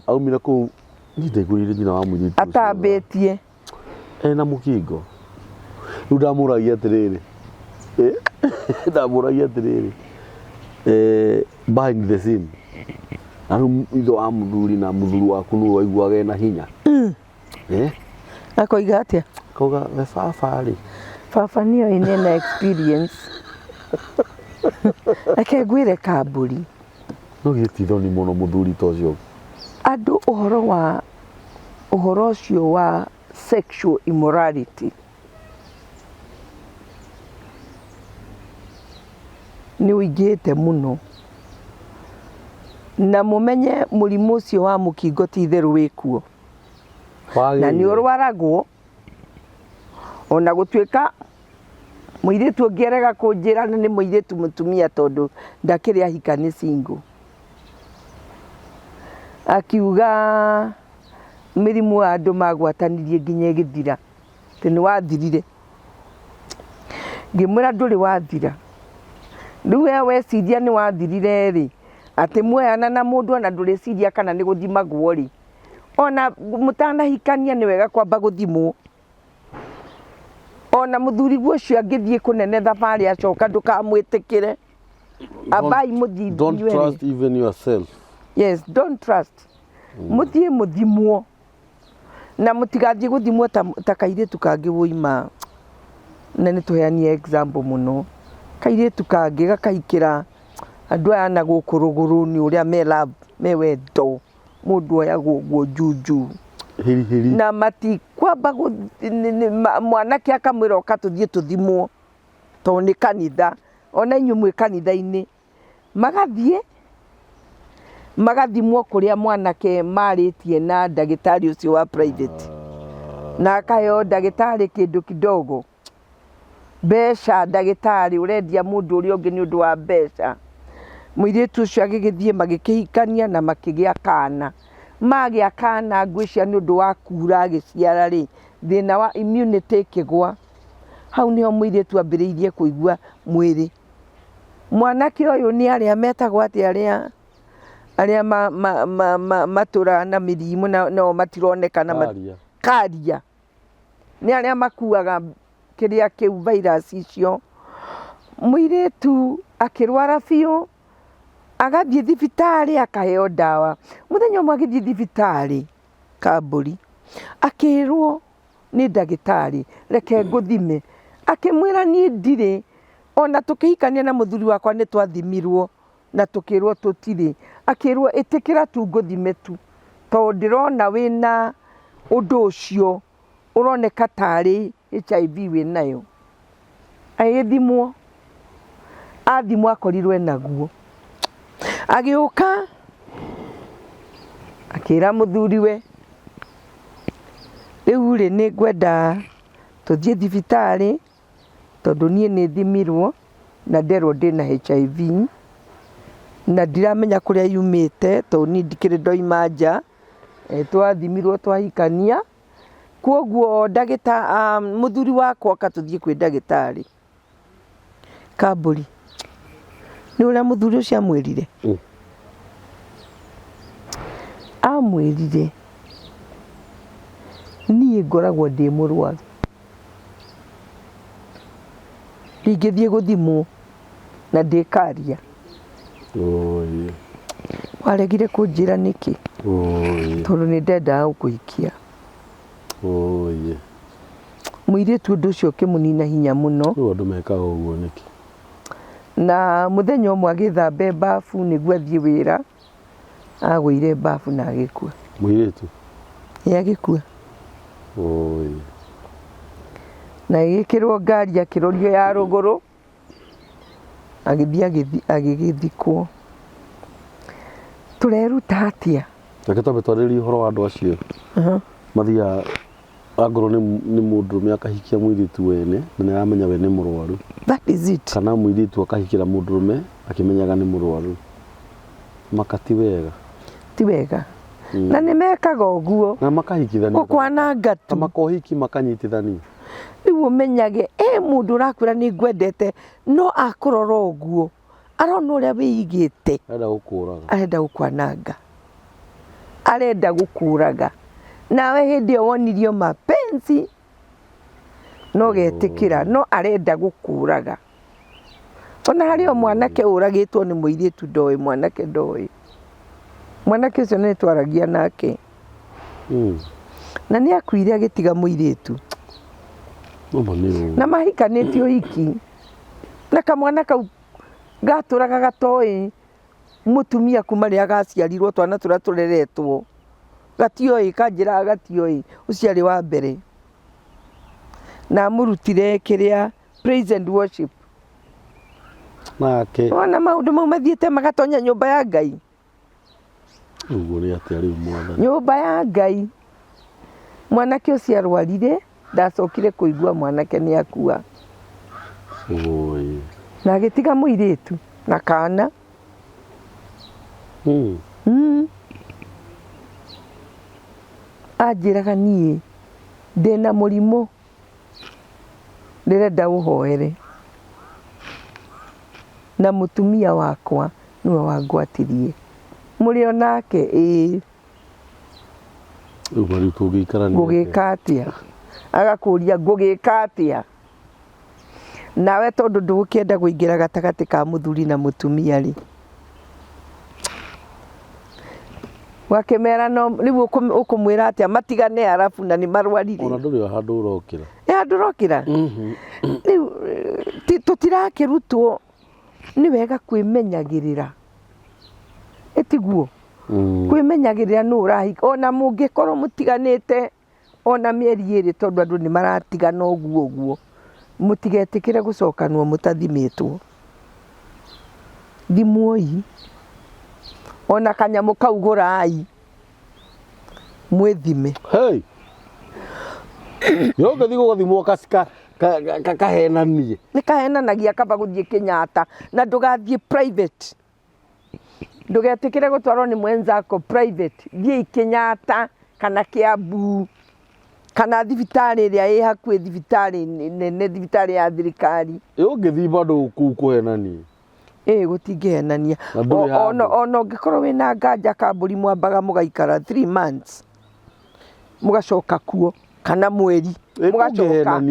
Speaker 1: aumire kũu niĩ ndaiguĩrĩire nyina wa mũirĩtu
Speaker 2: atambĩtie
Speaker 1: na mũkingo rĩu ndamũragia atĩrĩrĩ behind the scene na rĩu ithe wa mũthuri na mũthuri waku nĩ waiguaga ena hinya
Speaker 2: akoiga atĩa
Speaker 1: kauga we baba rĩ
Speaker 2: baba nĩyo ĩna experience reke ngwĩre kambũri
Speaker 1: no gĩtithoni mũno mũthuri ta ũcio
Speaker 2: andũ ũhoro ũcio wa sexual immorality nĩ ũingĩte mũno na mũmenye mũrimũ ũcio wa mũkingo ti itherũ wĩkuo na nĩ ũrwaragwo ona gũtuĩka mũirĩtu ũngĩerega kũnjĩra nĩ mũirĩtu mũtumia tondũ ndakĩrĩ ahika nĩ single akiuga mĩrimũ ya andũ magwatanirie nginya ĩgĩthira atĩ nĩ wathirire ngĩmwĩra ndũrĩ wathira rĩu we weciria nĩ wathirire rĩ atĩ muoyana na mũndũ ona ndũrĩciria kana nĩ gũthimagwo rĩ ona mũtanahikania nĩ wega kwamba gũthimwo ona mũthuri ũcio angĩthiĩ kũnene thabarĩ acoka ndũkamwĩtĩkĩre abai mũthiĩ
Speaker 1: don't trust even yourself
Speaker 2: yes don't trust mũthiĩ mũthimwo na mũtigathiĩ gũthimwo ta kairĩtu kangĩ woima na nĩ tũheanie example mũno kairĩtu kangĩ gakaikĩra andũ aya na gũkũ rũgũrũ-inĩ ũrĩa me love me wendo mũndũ oyagwo ũguo juju na matikwamba mwanake akamwĩra oka tũthiĩ tũthimwo tondũ nĩ kanitha ona inyuĩ mwĩ kanitha-inĩ magathimwo kũrĩa mwanake marĩtie na ndagĩtarĩ ũcio wa private na akaheo ndagĩtarĩ kĩndũ kidogo mbeca ndagĩtarĩ ũrendia mũndũ ũrĩa ũngĩ nĩ ũndũ wa mbeca mũirĩtu ũcio agĩgĩthiĩ magĩkĩhikania na makĩgĩa kana magĩa kana ngwĩcia nĩ ũndũ wa kura agĩciara rĩ thĩna wa immunity ĩkĩgwa hau niho muiritu ambiriirie kuigua mwiri mwanake uyu ni aria metagwo atia aria maturaga na mirimu no matironekana Aria ni aria makuaga kiria kiu virus icio muiritu akirwara biu agathie thibitari akaheo dawa muthenya umwe agithie thibitari Kamburi akirwo ni ndagitari reke nguthime akimwira ni ndire ona tukihikania na muthuri wakwa ni twathimirwo na tukirwo tutiri akirwo itikira tu nguthime tu to ndirona wina undu ucio uroneka tari HIV winayo agithimwo athimwo akorirwe naguo agiuka akira muthuriwe riu ni ngwenda tuthie thibitari tondu nie ni thimirwo na nderwo ndina HIV na ndiramenya kuria yumite to ni ndikire ndoima nja twathimirwo twahikania kwoguo muthuri wakwa katuthie kwi ndagitari Kamburi ni uria muthuri ucio amwirire amwirire nie ngoragwo ndi murwaru ndingithie guthimwo na ndikaria waregire kunjira niki tondu ni ndendaga gukuhikia muiritu undu ucio kimunina hinya muno
Speaker 1: andu mekaga uguo niki
Speaker 2: na muthenya umwe agithambe bafu niguo athie wira agwire bafu na agikua
Speaker 1: muiritu
Speaker 2: agikua na igikirwo ngari akirorio ya ruguru agigithikwo tureruta atia
Speaker 1: reke twambe twarĩrie ũhoro wa andũ acio mathiaga angorwo nĩ mũndũrũme akahikia mũirĩtu wene na nĩaramenya we nĩ mũrwaru
Speaker 2: that is it
Speaker 1: kana mũirĩtu akahikĩra mũndũrũme akĩmenyaga nĩ mũrwaru makati wega ti wega
Speaker 2: na nĩ mekaga ũguo
Speaker 1: na makahikithania
Speaker 2: gũkwananga tu
Speaker 1: makohiki makanyitithania
Speaker 2: riu umenyage mundu urakwira ni ngwendete no akurora ũguo arona uria wĩigĩte arenda gũkwananga arenda gũkũraga nawe hĩndĩ ĩyo wonirio mapenzi no getikira no arenda gũkũraga ona harĩ o mwanake ũragĩtwo nĩ mũirĩtu ndoĩ mwanake ndoĩ mwanake ũcio nĩ twaragia nake na nĩ akuire agĩtiga mũirĩtu na mahikanĩtie ũhiki na kamwana kau gatũraga gatoĩ mutumia kuma rĩrĩa gaciarirwo twana tũrĩa tũreretwo gatioĩ kanjĩraga gatioĩ ũcio arĩ wa mbere na mũrutire kĩrĩa praise and worship
Speaker 1: nake
Speaker 2: ona maũndũ mau mathiĩte magatonya nyũmba ya Ngai
Speaker 1: ũguo nĩ atĩa rĩu mwathani
Speaker 2: nyũmba ya Ngai mwanake ũcio arwarire ndacokire kũigua mwanake nĩ akua na agĩtiga mũirĩtu na kana anjĩraga niĩ ndĩna mũrimũ ndĩrenda ũhoere na mũtumia wakwa nĩwe wangwatirie mũrĩ onake ngũgĩka atĩa agakũria ngũgĩka atĩa nawe tondu ndũgũkĩenda kũingĩra gatagatĩ ka mũthuri na mũtumia rĩ wakĩmera no rĩu ũkũmwĩra atĩa matigane arabu na nĩ marwarire
Speaker 1: ona ndũrĩ handũ ũrokĩra
Speaker 2: ndũrokĩra rĩu tũtirakĩrutwo nĩ wega kwĩmenyagĩrĩra etiguo kwĩmenyagĩrĩra nũ ũrahika ona mũngĩkorwo mũtiganĩte ona mĩeri ĩrĩ tondu andũ nĩ maratigana ũguo mũtigetĩkĩre gũcokanwo mũtathimĩtwo thimwoi ona kanyamũ kau gũrai mwĩthime
Speaker 1: hey yo gathi gũthimwo kahenanie
Speaker 2: nĩ kahenanagia kaba gũthiĩ Kenyatta na ndũgathiĩ private ndũgetĩkĩre gũtwarwo nĩ mwenzako private thiĩ Kenyatta kana Kiambu kana thibitarĩ ĩrĩa ĩ hakuhĩ thibitarĩ nene thibitarĩ ya thirikari
Speaker 1: ũngĩthiĩ bado kũhenania
Speaker 2: gũtingĩhenania ona ũngĩkorwo wĩna nganja kambũri mwambaga mũgaikara 3 months mũgacoka kuo kana mweri mũgacoka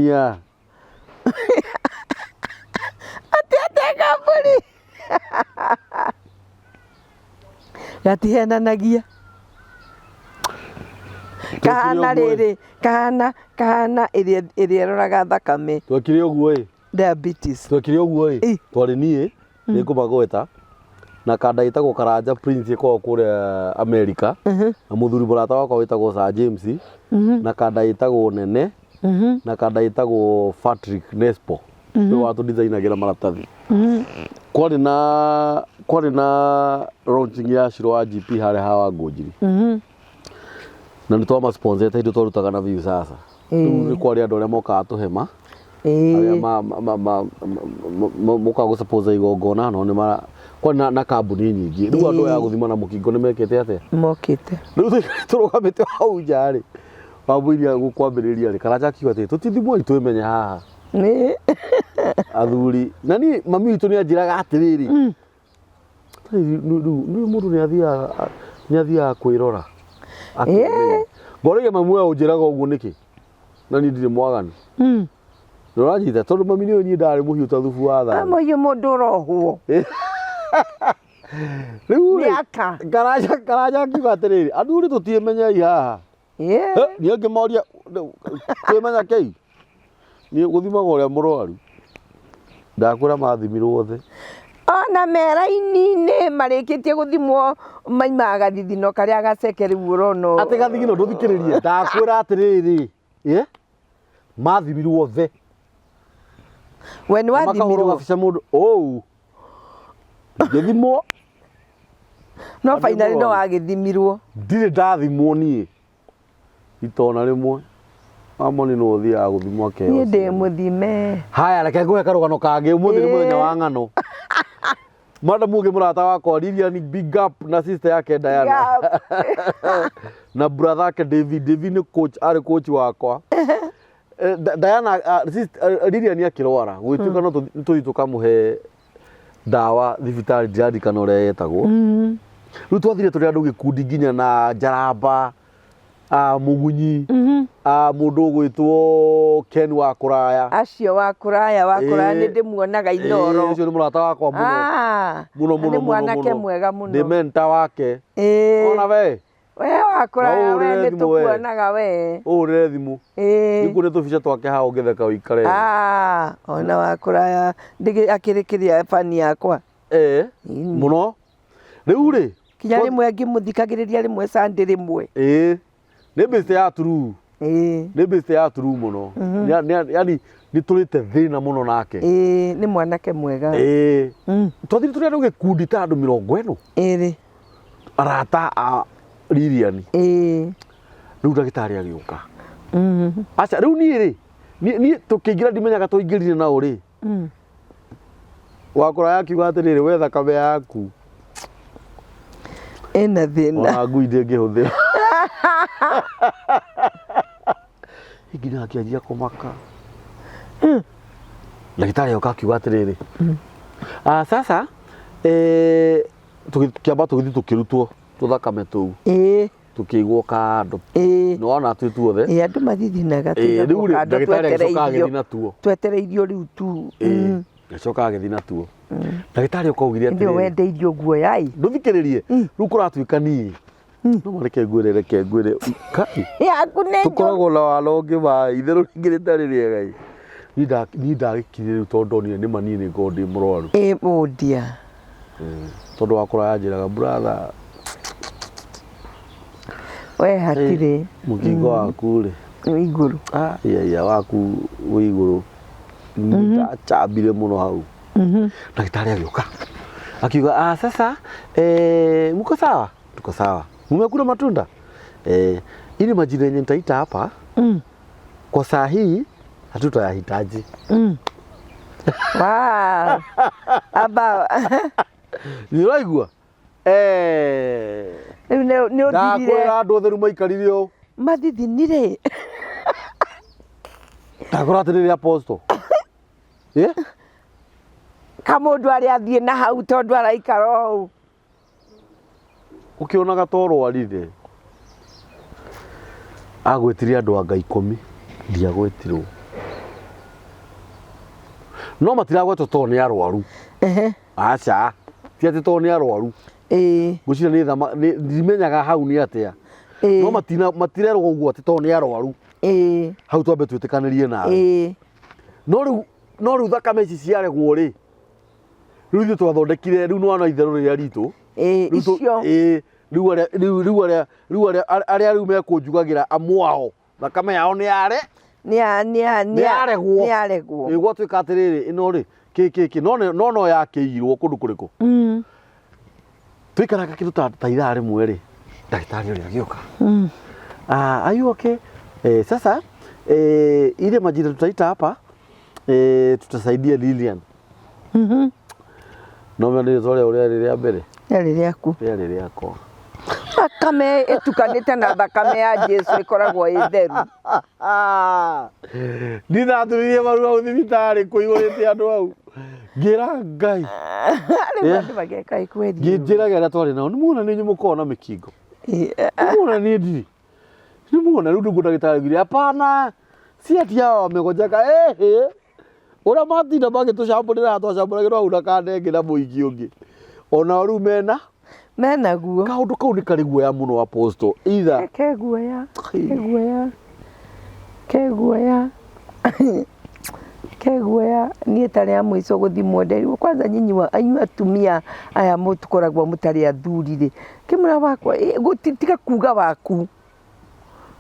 Speaker 2: atĩ kambũri gatihenanagia kahana rĩrĩ kahana ĩrĩa ĩroraga thakame
Speaker 1: twekire ũguo
Speaker 2: diabetes
Speaker 1: twekire ũguo twarĩ niĩ nĩngũmagweta na kanda ĩtagwo Karanja Prince ĩkoragwo kũrĩa America na mũthuri mũrata wakwa wĩtagwo Sir James na kanda ĩtagwo Nene na kanda ĩtagwo Patrick Nespo nĩ watũdithainagĩra maratathi kwarĩ na launching ya Shiro wa GP harĩa hawa Ngũnjiri na nĩ twamasponsete indo twarutaga na view sasa rĩu nĩ kwarĩ andũ arĩa mokaga tũhema arĩa mokaga gũsuppose igongona no nĩ kwarĩ na kambuni nyingĩ rĩu andũ aya gũthima na mũkingo nĩ mekĩte atĩa
Speaker 2: mokĩte
Speaker 1: rĩu tũrũgamĩte hau nja rĩ wambũiria gũkwambĩrĩria rĩ Karanja akiuga atĩ tũtithimwo twĩmenye haha athuri na niĩ mami witũ nĩ anjĩraga atĩrĩrĩ rĩu mũndũ nĩ athiaga kwĩrora ngorĩgia mamu wao njĩraga ũguo nĩkĩ na niĩ ndirĩ mwaganu nĩũranyita tondũ mami nĩwe niĩ ndarĩ mũhiũ ta thubu wa thani
Speaker 2: mũhiũ mũndũ ũrohwo
Speaker 1: rĩu Karanja akiuga atĩrĩrĩ athuri tũtiĩmenyei haha niĩ ngĩmoria twĩmenya kĩi niĩ gũthimaga ũrĩa mũrwaru ndakwĩra mathimirwo othe
Speaker 2: ona me raini-inĩ marĩkĩtie gũthimwo maimaga gathithino karĩa gaceke rĩu ũrona
Speaker 1: atĩ gathithino ndũthikĩrĩrie ndakwĩra atĩrĩrĩ mathimirwo othe
Speaker 2: we nĩ wathimirwo
Speaker 1: gabica mũndũ ngĩthimwo
Speaker 2: no finally no wagĩthimirwo
Speaker 1: ndirĩ ndathimwo niĩ itona rĩmwe amoni no thiaga gũthimwo keo
Speaker 2: niĩ ndĩ mũthime
Speaker 1: haya reke ngũhe karũgano kangĩ ũmũthĩ nĩ mũthenya wa ng'ano madam ũngĩ mũrata wakwa Aria ni big up na sister yake Diana na brother yake David nĩ coach arĩ coach wakwa Diana Aria nĩ akĩrwara gwĩtuĩka no tũthiĩ tũkamũhe ndawa thibitarĩ ndirandikana ũrĩa yetagwo rĩu twathire tũrĩ andũ gĩkundi nginya na Njaramba Mugunyi mũndũ ũgwĩtwo Ken wa kũraya
Speaker 2: acio wa kũraya nĩ ndĩmuonaga Inoro
Speaker 1: ũcio nĩ mũrata wakwa mũno
Speaker 2: nĩ mwanake mwega mũno
Speaker 1: ndĩ mentor wake ona we
Speaker 2: wa kũraya we nĩ tũkuonaga we
Speaker 1: ũrĩre thimũ nĩkuo nĩ tũbica twake haha ũngĩtheka ũikare
Speaker 2: ona wa kũraya akĩrĩkĩria fani yakwa
Speaker 1: mũno rĩu rĩ
Speaker 2: kinya rĩmwe ngĩmũthikagĩrĩria rĩmwe Sunday rĩmwe
Speaker 1: nĩ mbĩte ya turu nĩ mbĩte ya turu mũno yani nĩ tũrĩte thĩna mũno nake
Speaker 2: nĩ mwanake mwega
Speaker 1: twathire tũrĩ andũ gĩkundi ta andũ 40 arata a Lilian
Speaker 2: rĩu
Speaker 1: ndagĩtarĩ agĩũka aca rĩu niĩ tũkĩingĩra ndimenyaga tũingĩrire na ũrĩ wakora akiuga atĩrĩrĩ we thakame yaku
Speaker 2: ena thĩna
Speaker 1: ngui ndĩngĩhũthĩra nginya akĩanjia kũmaka ndagĩtarĩ agĩũka akiuga atĩrĩrĩ sasa tũkĩamba tũgĩthiĩ tũkĩrutwo tũthakame tũu tũkĩigwo kando nĩwona twĩtu othe
Speaker 2: andũ mathithinaga
Speaker 1: rĩu ndagĩtarĩ agĩcoka agĩthiĩ natuo
Speaker 2: twetereirio rĩu tu
Speaker 1: agĩcoka agĩthiĩ natuo ndagĩtarĩ ũkaugire
Speaker 2: atĩrĩrĩ wendeirio guoya
Speaker 1: ndũthikĩrĩrie rĩu kũratuĩka niĩ no mareke ngwĩre tũkoragwo na walo ũngĩ wa itherũ rĩngĩ rĩtarĩ rĩega niĩ ndagĩkire rĩu tondũ ndonire nĩ mani nĩ ngorwo ndĩ mũrwaru
Speaker 2: mũndia
Speaker 1: tondũ wakora yanjĩraga brother
Speaker 2: we hatirĩ
Speaker 1: mũkingo waku rĩ
Speaker 2: igũrũ
Speaker 1: waku wĩ igũrũ ndachambire mũno hau ndagĩtarĩ agĩũka akiuga sasa mko sawa tuko sawa mmekula matunda ili majina yenye nitaita hapa kwa saa hii hatutayahitaji
Speaker 2: wow aba
Speaker 1: nĩũraigua
Speaker 2: nĩ ũthirire
Speaker 1: ndakwĩra andũ othe rĩu maikarire ũũ
Speaker 2: mathithinire
Speaker 1: Ndakora atiriri apostle.
Speaker 2: Kamundu aria athie na hau tondu araikara ũũ.
Speaker 1: Ukionaga toro arire. Agwetirie andu anga 10 ndiagwetirwo. No matiragwetwo to ni arwaru. Acha. Ti ati to ni arwaru. Gucira ni ndimenyaga hau ni atia. No matirerwo uguo ati to ni arwaru. Hau twambe twitikanĩrie nawe. No riu thakame ici ciaregwo ri. Riu ithuĩ twathondekire riu nĩwana itherũ rĩrĩa ritũ.
Speaker 2: Icio.
Speaker 1: Riu arĩa riu mekũnjugagĩra amwao thakame yao nĩ yare. Nĩyaregwo. Gwatuĩka atĩrĩrĩ ĩno rĩ kĩkĩ no yakĩirwo kũndũ kũrĩkũ. Tũikaraga kĩndũ ta ithaa rĩmwe rĩ ndagĩtarĩ ũrĩa agĩũka. Are you okay? Sasa ile majira tutaita hapa tutasaidia Lilian. No mimi ndio ũrĩa rĩrĩa mbere.
Speaker 2: Rĩrĩaku.
Speaker 1: Rĩrĩakwa.
Speaker 2: Thakame ĩtukanĩte na thakame ya Jesu ĩkoragwo ĩ theru.
Speaker 1: Ndithaturirie maru au thibitarĩ kũihũrĩte andũ au. Ngĩra Ngai.
Speaker 2: Rĩu andũ mageka ikweli.
Speaker 1: Ngĩnjĩraga arĩa twarĩ nao nĩmuona nĩ nyũmũkorwo na mĩkingo. Nĩmuona nĩ ndiri. Nĩmuona rĩu ndũngũ ndagĩtarĩ ngire hapana. Si ati hao wamegojeka Ora matinda magĩtũcambũrĩra twacambũragĩrwo hau na kandenge na mũingĩ ũngĩ. Ona rĩu
Speaker 2: menaguo.
Speaker 1: Kaũndũ kau nĩ karĩ guoya mũno apostle. Either
Speaker 2: keguoya. Niĩ tarĩ ya mũico gũthimwo nderirwo kwanza nyinyi anyua atumia aya mũtukoragwo mũtarĩ athuri rĩ. Kĩmũra wakwa gũtiga kuga waku.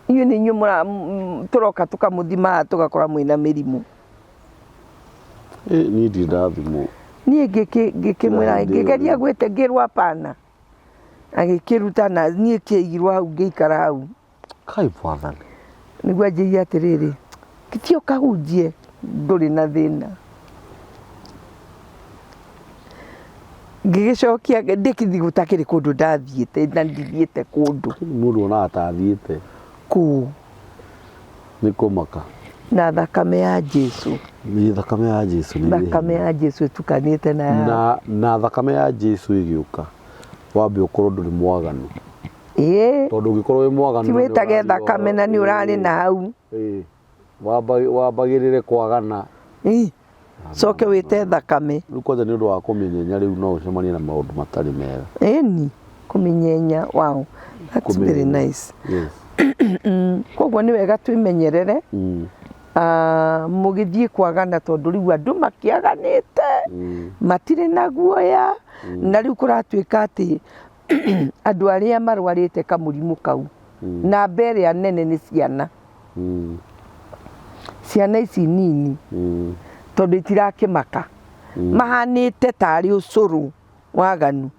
Speaker 2: Iyo nĩ inyuĩ tũroka tũkamũthima tũgakora mwĩna mĩrimũ.
Speaker 1: Niĩ ndirathimwo.
Speaker 2: Niĩ ngĩkĩmwĩra ngĩgeria gwĩte ngĩrwo hapana. Agĩkĩruta na niĩ kĩigirwo hau ngĩikara hau.
Speaker 1: Kai Bwathani.
Speaker 2: Nĩguo anjĩria atĩrĩrĩ gĩtio kahunjie ndũrĩ na thĩna. Ngĩgĩcokia ndĩkithi gũtakĩrĩ kũndũ ndathiĩte na ndithiĩte kũndũ.
Speaker 1: Mũndũ ona atathiĩte.
Speaker 2: Kũ.
Speaker 1: Nĩ kũmaka.
Speaker 2: Na thakame ya Jesu.
Speaker 1: Nĩ thakame ya Jesu.
Speaker 2: Thakame ya Jesu ĩtukanĩte
Speaker 1: na thakame ya Jesu ĩgĩũka. Wambe ũkorwo ndũrĩ mwaganu. Tondũ ũngĩkorwo wĩ mwaganu.
Speaker 2: Ti wĩtage thakame na nĩ ũrarĩ na hau.
Speaker 1: Wambagĩrĩre kwagana.
Speaker 2: Coke wĩte thakame.
Speaker 1: Rĩu kwanja nĩ ũndũ wa kũmĩnyenya rĩu no ũcemanie na maũndũ matarĩ mega.
Speaker 2: Ĩni kũmĩnyenya. Wow, that's very nice.
Speaker 1: Yes.
Speaker 2: Koguo nĩ wega twĩmenyerere. Mũgĩthiĩ kwagana tondũ rĩu andũ makĩaganĩte. Matirĩ na guoya. Na rĩu kũratuĩka atĩ andũ arĩa marwarĩte kamũrimũ kau. Namba ĩrĩa nene nĩ ciana. Ciana ici nini. Tondũ itirakĩmaka. Mahanĩte tarĩ ũcũrũ waganu.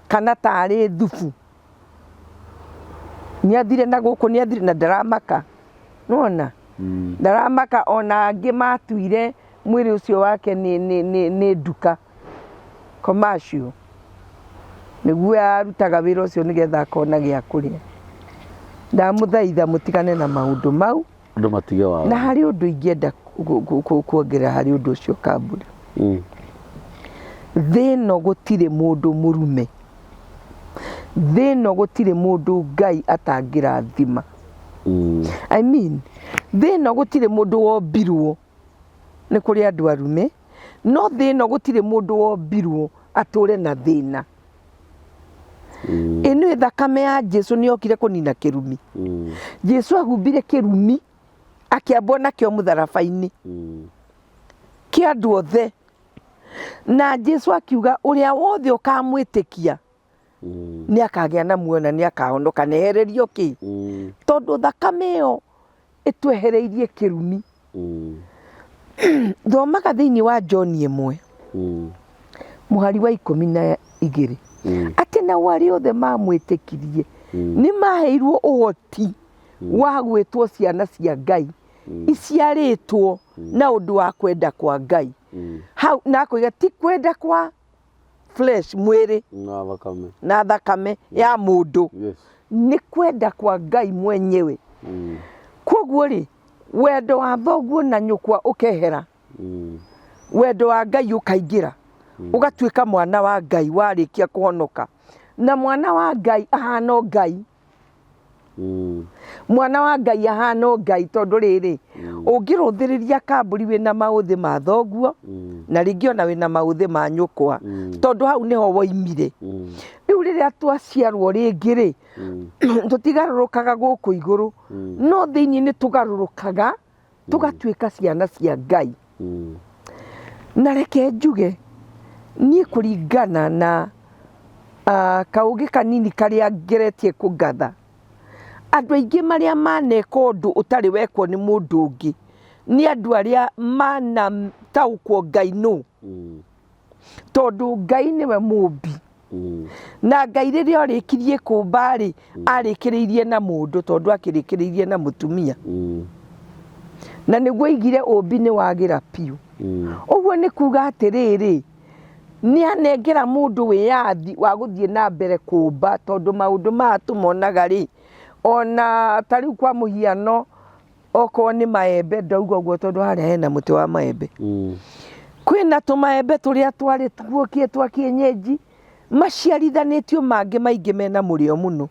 Speaker 2: Kana tarĩ thubu. Nĩathire na gũkũ nĩathire na ndaramaka. Nona? Ndaramaka ona angĩ matuire mwĩrĩ ũcio wake nĩ nduka. Commercial. Nĩguo arutaga wĩra ũcio nĩgetha akona gĩa kũrĩa. Ndamũthaitha mũtigane na maũndũ mau.
Speaker 1: Andũ matige wao.
Speaker 2: Na harĩ ũndũ ingĩenda kuongerera harĩ ũndũ ũcio Kambura. Thĩno gũtirĩ mũndũ mũrume. Thĩno gũtirĩ mũndũ Ngai atangĩrathima. I mean, thĩno gũtirĩ mũndũ wombirwo nĩ kũrĩ andũ arume. No thĩno gũtirĩ mũndũ wombirwo atũre na thĩna. Ĩno thakame ya Jesu nĩyokire kũnina kĩrumi. Jesu ahumbire kĩrumi akĩambwo nakĩo mũtharaba-inĩ. Kĩa andũ othe. Na Jesu akiuga ũrĩa wothe ũkamwĩtĩkia nĩakagĩa na muoyo na nĩakahonoka na ehererio kĩ. Tondũ thakame ĩyo ĩtwehereirie kĩrumi. Thomaga thĩinĩ wa John 1 mũhari wa 12 atĩ na arĩa othe mamwĩtĩkirie nĩmaheirwo ũhoti wa gwĩtwo ciana cia Ngai iciarĩtwo na ũndũ wa kwenda kwa Ngai. Hau na kũiga ti kwenda kwa flesh mwĩrĩ na thakame ya mũndũ. Nĩ kwenda kwa Ngai mwenyewe. Koguo rĩ wendo wa thoguo na nyukwa ukehera wendo wa Ngai ukaingira ugatuika mwana wa Ngai warikia kuhonoka na mwana wa Ngai ahana Ngai mwana wa Ngai ahana Ngai tondu riri ungiruthiriria kamburi wina mauthi ma thoguo na ringi ona wina mauthi ma nyukwa tondu hau niho woimire riu riria twaciarwo ringi ri tutigarurukaga guku iguru no thiini ni tugarurukaga tugatuika ciana cia Ngai na reke njuge nie kuringana na kaugi kanini karia ngeretie kugatha andu aingi maria maneka undu utari wekwo ni mundu ungi ni andu aria mana taukwo Ngai no tondu Ngai niwe mumbi na Ngai riria arikirie kumba ri arikiriirie na mundu tondu akirikiriirie na mutumia na niguo igire umbi ni wagira piu uguo ni kuga atiriri ni anengera mundu wiyathi wa guthie na mbere kumba tondu maundu ma tumonaga ri ona tariu kwa muhiano oko ni maembe ndauga uguo tondu haria hena muti wa maembe kwina tumaembe turia twari tuguokie twa kienyeji maciarithanitio mangi maingi mena murio muno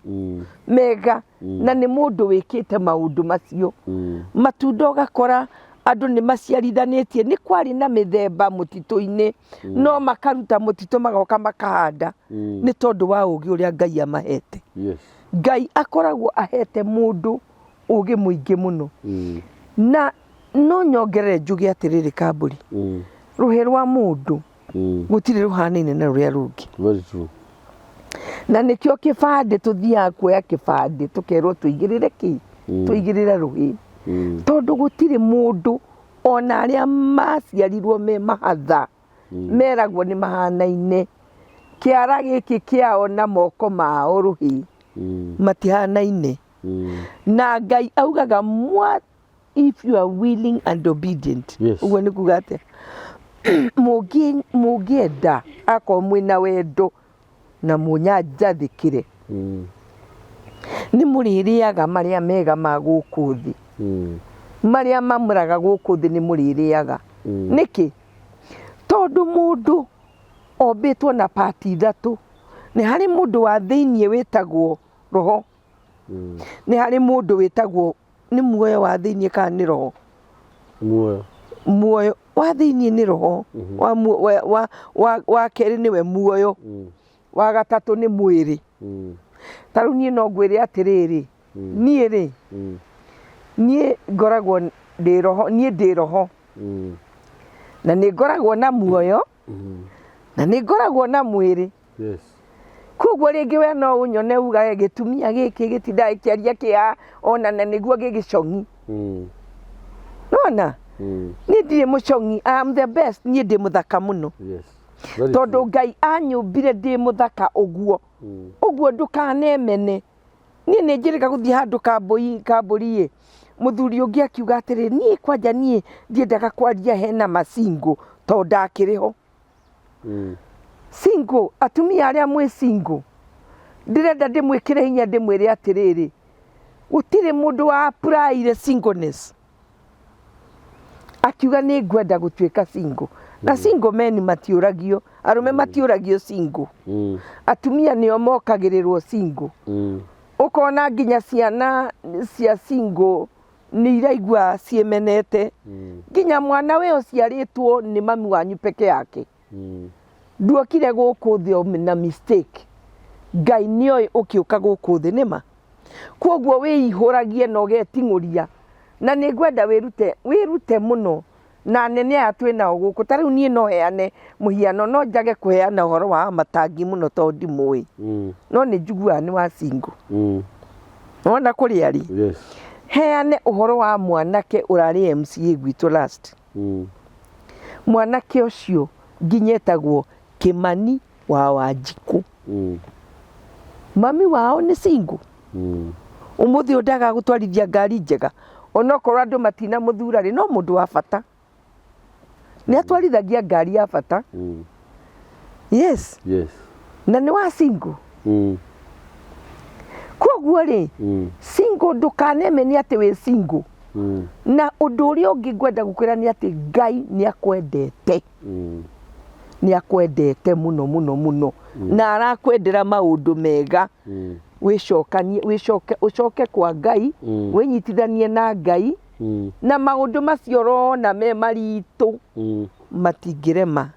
Speaker 2: mega na ni mundu wikite maundu macio matunda ugakora andu ni maciarithanitie ni kwari na mithemba mutito-ini no makaruta mutito magoka makahanda ni tondu wa ugi uria Ngai amahete Ngai akoragwo ahete mundu ugi muingi muno na no nyongerere njuge atiriri kamburi ruhi rwa mundu gutiri ruhanaine na ruria rungi
Speaker 1: very true
Speaker 2: na nikio kibande tuthia kuoya kibande tukerwo tuigirire ki tuigirire ruhi tondu gutiri mundu ona aria maciarirwo me mahatha meragwo ni mahanaine kiara giki kiao na moko mao ruhi matihanaine na Ngai augaga if you are willing and obedient uguo ni kuga atia mugienda ako mwina wendo na munyanjathikire ni muririaga maria mega ma guku thi maria mamuraga guku thi ni muririaga niki tondu mundu obitwo na pati ithatu ni hari mundu wa thiinie witagwo roho ni hari mundu witagwo ni muoyo wa thiinie kana ni roho muoyo wa thiinie ni roho wa keri niwe muoyo wa gatatu ni mwiri taru nie no ngwire atiriri nie ri nie ngoragwo ndi roho nie ndi roho na ni ngoragwo na muoyo na ni ngoragwo na mwiri koguo ringi we no unyone uga gitumia giki gitinda ikiaria kia ona na niguo gigicongi nona ni ndire mucongi I am the best ni ndi muthaka muno tondu Ngai anyumbire ndi muthaka uguo uguo ndukanemene ni njirika guthie handu kamburi muthuri ungi akiuga atiri ni kwanja ni ndiendaga kwaria hena masingo tondu ndakiriho single atumia aria mwe single ndirenda ndimwikire hinya ndimwire atiriri gutire mundu wa apply singleness akiuga ni ngwenda gutuika single na single men matiuragio arume matiuragio single atumia nio mokagirirwo single ukona nginya ciana cia single ni iraigua ciemenete nginya mwana we uciaritwo ni mami wanyu peke yake nduokire guku thi na mistake Ngai nioi ukiuka guku thi nima koguo wihuragie na ugetinguria na ni ngwenda wirute muno na nene atwina guku tariu nie no heane muhiano no njage kuheana uhoro wa matangi muno tondu ndimui no ni njugua ni wa single wona kuri ari heane uhoro wa mwanake urari MCA gwitu last mwanake ucio nginyetagwo Kimani wa Wanjiku mami wao ni single umuthi undaga gutwarithia ngari njega onokorwo andu matina muthurari no mundu wa bata ni atwarithagia ngari ya bata yes na ni wa single koguo ri single ndukaneme ni ati we single na undu uria ungi ngwenda gukwira ni ati Ngai ni akwendete ni akwendete muno muno muno na arakwendera maundu mega wicokanie ucoke kwa Ngai winyitithanie na Ngai na maundu macio rona me maritu matingirema.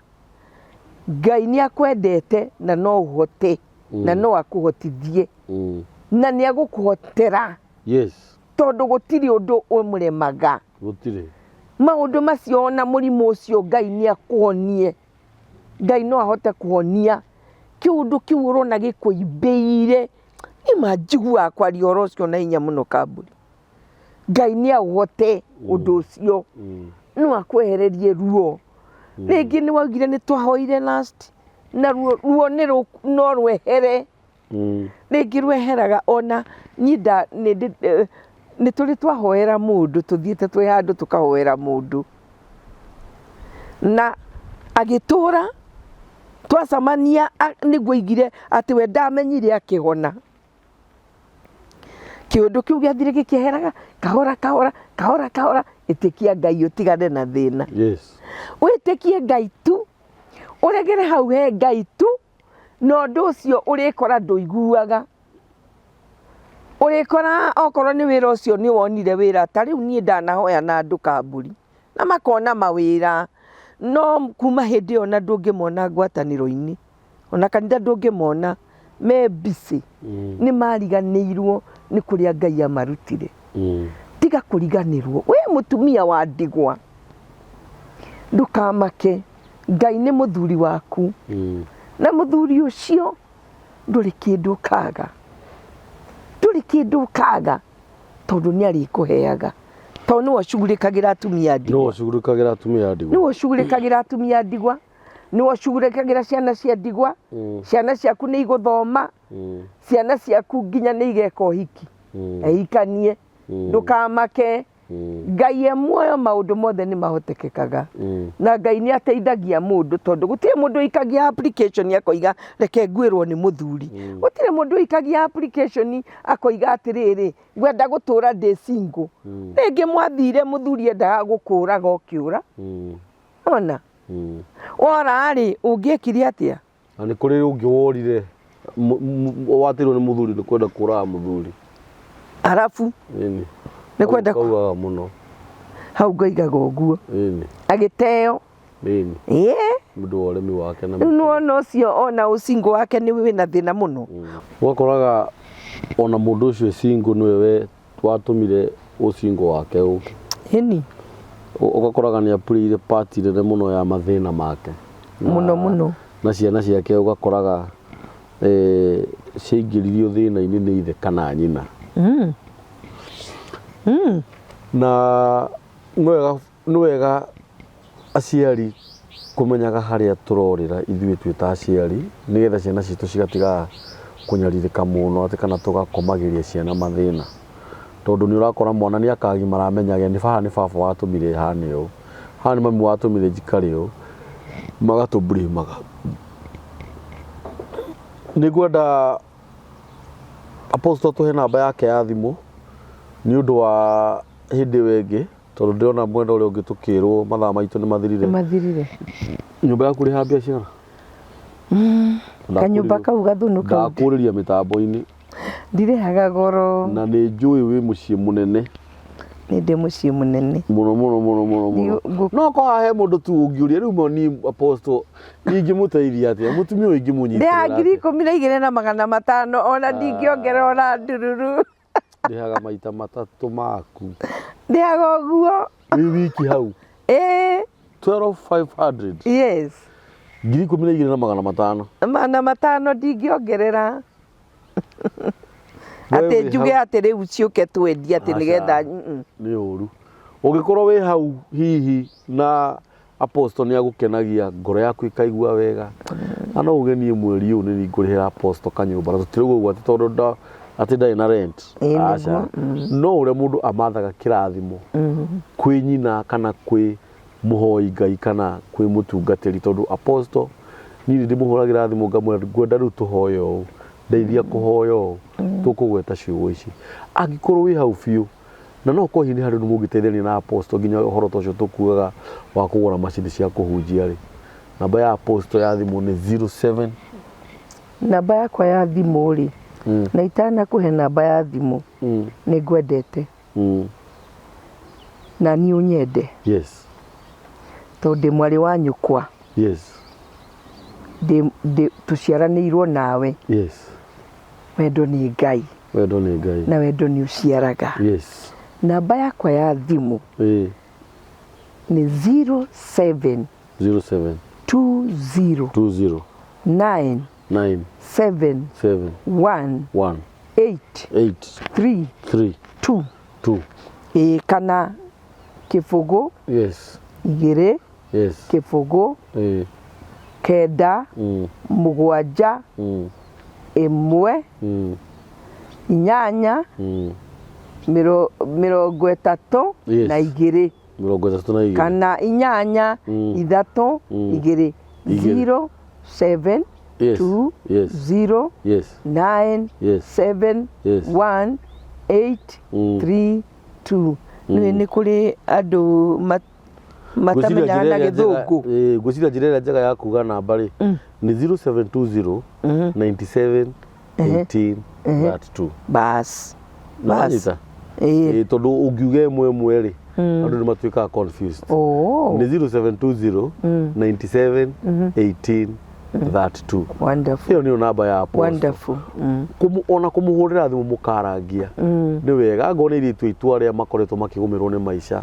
Speaker 2: Ngai ni akwendete na no uhote na no akuhotithie na ni agukuhotera tondu gutiri undu umuremaga maundu macio na murimu ucio Ngai ni akuhonie. Ngai no ahote kuhonia kiundu kiu urona gikuimbire ima njigua kwaria oro ucio na inya muno Kamburi. Ngai ni ahote undu ucio no akwehererie ruo. Ringi ni waugire ni twahoire last na ruo no rwehere ringi rweheraga ona nyinda ni tuli twahoera mundu tuthiete twi handu tukahoera mundu na agitura twacamania niguo igire ati we ndamenyire akihona kiundu kiu giathire gikiheraga kahora kahora kahora kahora itikia Ngai utigane na thina witikie Ngai tu uregere hau he Ngai tu no ndu ucio urikora nduiguaga urikora okorwo ni wira ucio ni wonire wira ta riu nie ndanahoya na andu Kamburi na makona mawira no kuma hindi ona ndungimona ngwataniro-ini ona kanitha ndungimona me busy ni mariganirwo ni kuria Ngai amarutire tiga kuriganirwo we mutumia wa ndigwa ndukamake Ngai ni muthuri waku na muthuri ucio nduri kindu kaga tondu ni ari kuheaga tondu ni wacugurikagira atumia ndigwa ni wacugurikagira atumia ndigwa ni wacugurikagira ciana cia ndigwa ciana ciaku ni iguthoma ciana ciaku nginya ni igeka uhiki ehikanie ndukamake Ngai e muoyo maundu mothe ni mahotekekaga na Ngai ni ateithagia mundu tondu gutire mundu ikagia application akoiga reke ngwirwo ni muthuri gutire mundu ikagia application akoiga atiriri ngwenda gutura ndi single ringi mwathire muthuri endaga gukuraga ukiura ona ora ri ungiekire atia
Speaker 1: ani kuri ungi worire watirwo ni muthuri ni kwenda kuraga muthuri
Speaker 2: arafu ni kwenda
Speaker 1: kuuga muno
Speaker 2: hau ngaigaga uguo agiteo
Speaker 1: mundu wa urimi wake na
Speaker 2: no cio ona ucingo wake ni wina thina muno
Speaker 1: wakoraga ona mundu ucio cingo niwe we twatumire ucingo wake uke ugakoraga ni apurire party nene muno ya mathina make
Speaker 2: muno
Speaker 1: na ciana ciake ugakoraga ciingiririo thina-ini ni ithe kana nyina na nĩ wega aciari kumenyaga haria turorira ithuĩ twĩ ta aciari nigetha ciana citũ cigatiga kunyarirĩka muno ati kana tugakomagĩria ciana mathĩna tondu nĩ ũrakora mwana nĩ akagimara amenyaga ni baba watũmire hane ũũ haha nĩ mami watũmire njikare ũũ magatũbrimaga. Nĩ ngwenda Apostle tuhe namba yake ya thimũ ni undu wa hindi wengi tondu ndiona mwenda uria ungi tukirwo mathaa maitu ni mathirire nyumba yaku ri hambia ciana
Speaker 2: kanyumba kau gathunuka
Speaker 1: ndakuriria mitambo-ini
Speaker 2: ndirehaga goro
Speaker 1: na ni njui wi mucii munene
Speaker 2: ni ndi mucii munene
Speaker 1: muno no ko hahe mundu tu ungiuria riu mo ni Apostle ingimuteithia atia mutumia uyu ingimunyitira
Speaker 2: ndi 12,500 ona ndingiongerera ona ndururu
Speaker 1: ndihaga maita matatu maku
Speaker 2: ndihaga uguo
Speaker 1: wi wiki hau 12,500
Speaker 2: yes
Speaker 1: 12,500
Speaker 2: 500 ndingiongerera ati njuge ati riu ciuke twendia ati nigetha
Speaker 1: ni uru ungikorwo wi hau hihi na Apostle ni agukenagia ngoro yaku ikaigua wega ano ugenie mweri uyu ni ngurihira Apostle kanyumba na tutirigo gwati tondu ati ndai na rent acha no ure mundu amathaga kirathimo kwi nyina kana kwi muhoi Ngai kana kwi mutungatiri tondu Apostle ni ndi muhuragira thimo ngamwe ngwenda ru tuhoyo ndeithia kuhoyo tukugweta ciugo ici angikorwo wi hau biu na no ko hini hari mugiteithania na apostle nginya horo tocio tukuaga wa kugura macini cia kuhunjia ri namba ya apostle ya thimu ni 07
Speaker 2: namba yakwa ya thimu ri na itana kuhe namba ya thimu ni ngwendete na ni unyende
Speaker 1: yes
Speaker 2: tondu mwari wa nyukwa
Speaker 1: yes
Speaker 2: tuciaranirwo nawe
Speaker 1: yes
Speaker 2: wendo ni Ngai na wendo ni uciaraga
Speaker 1: yes
Speaker 2: namba yakwa ya thimu ni 07
Speaker 1: 20
Speaker 2: 9 7 1 8 3 2 kana kifugo
Speaker 1: yes
Speaker 2: igere
Speaker 1: yes
Speaker 2: kifugo kenda mugwanja imwe inyanya mirongo itatu na igiri kana inyanya ithatu igiri 07 2 0 9 7 1 8 3 2 ni kuri andu matamenyaga na githungu
Speaker 1: ngwiciria njira njega ya kuga namba ri ni 0720 97 18 32
Speaker 2: bas
Speaker 1: tondu ungiuge imwe ri andu ni matuikaga confused ni 0720 97 18 32
Speaker 2: wonderful
Speaker 1: hiyo ni namba ya apostle
Speaker 2: wonderful
Speaker 1: ona kumuhurira thimu mukarangia ni wega ngone iritu itwa ria makoretwo makigumirwo ni maisha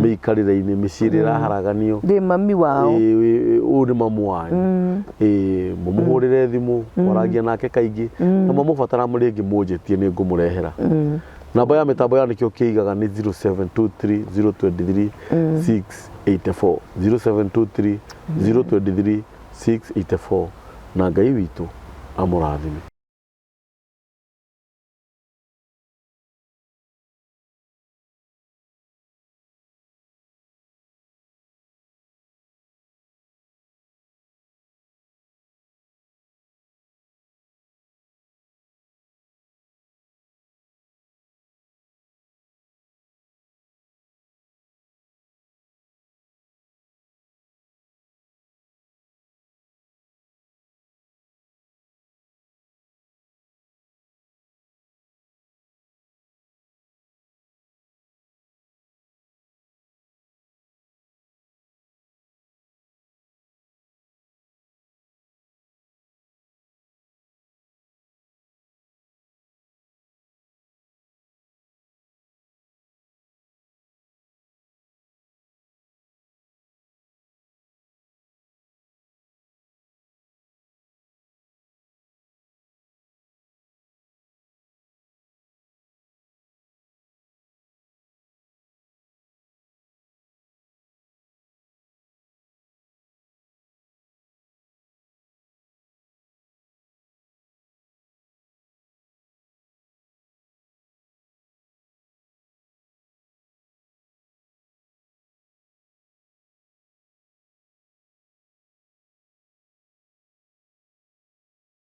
Speaker 1: miikarire-ini micirira haraganio
Speaker 2: ndi mami wao
Speaker 1: u ni mamu wanyu mumuhurire thimu kwarangia nake kaingi na mamubatara muri ngi munjitie ni ngumurehera namba ya mitambo ya nikio kiigaga ni 0723 023 684 0723 023 684 na Ngai witu amurathime.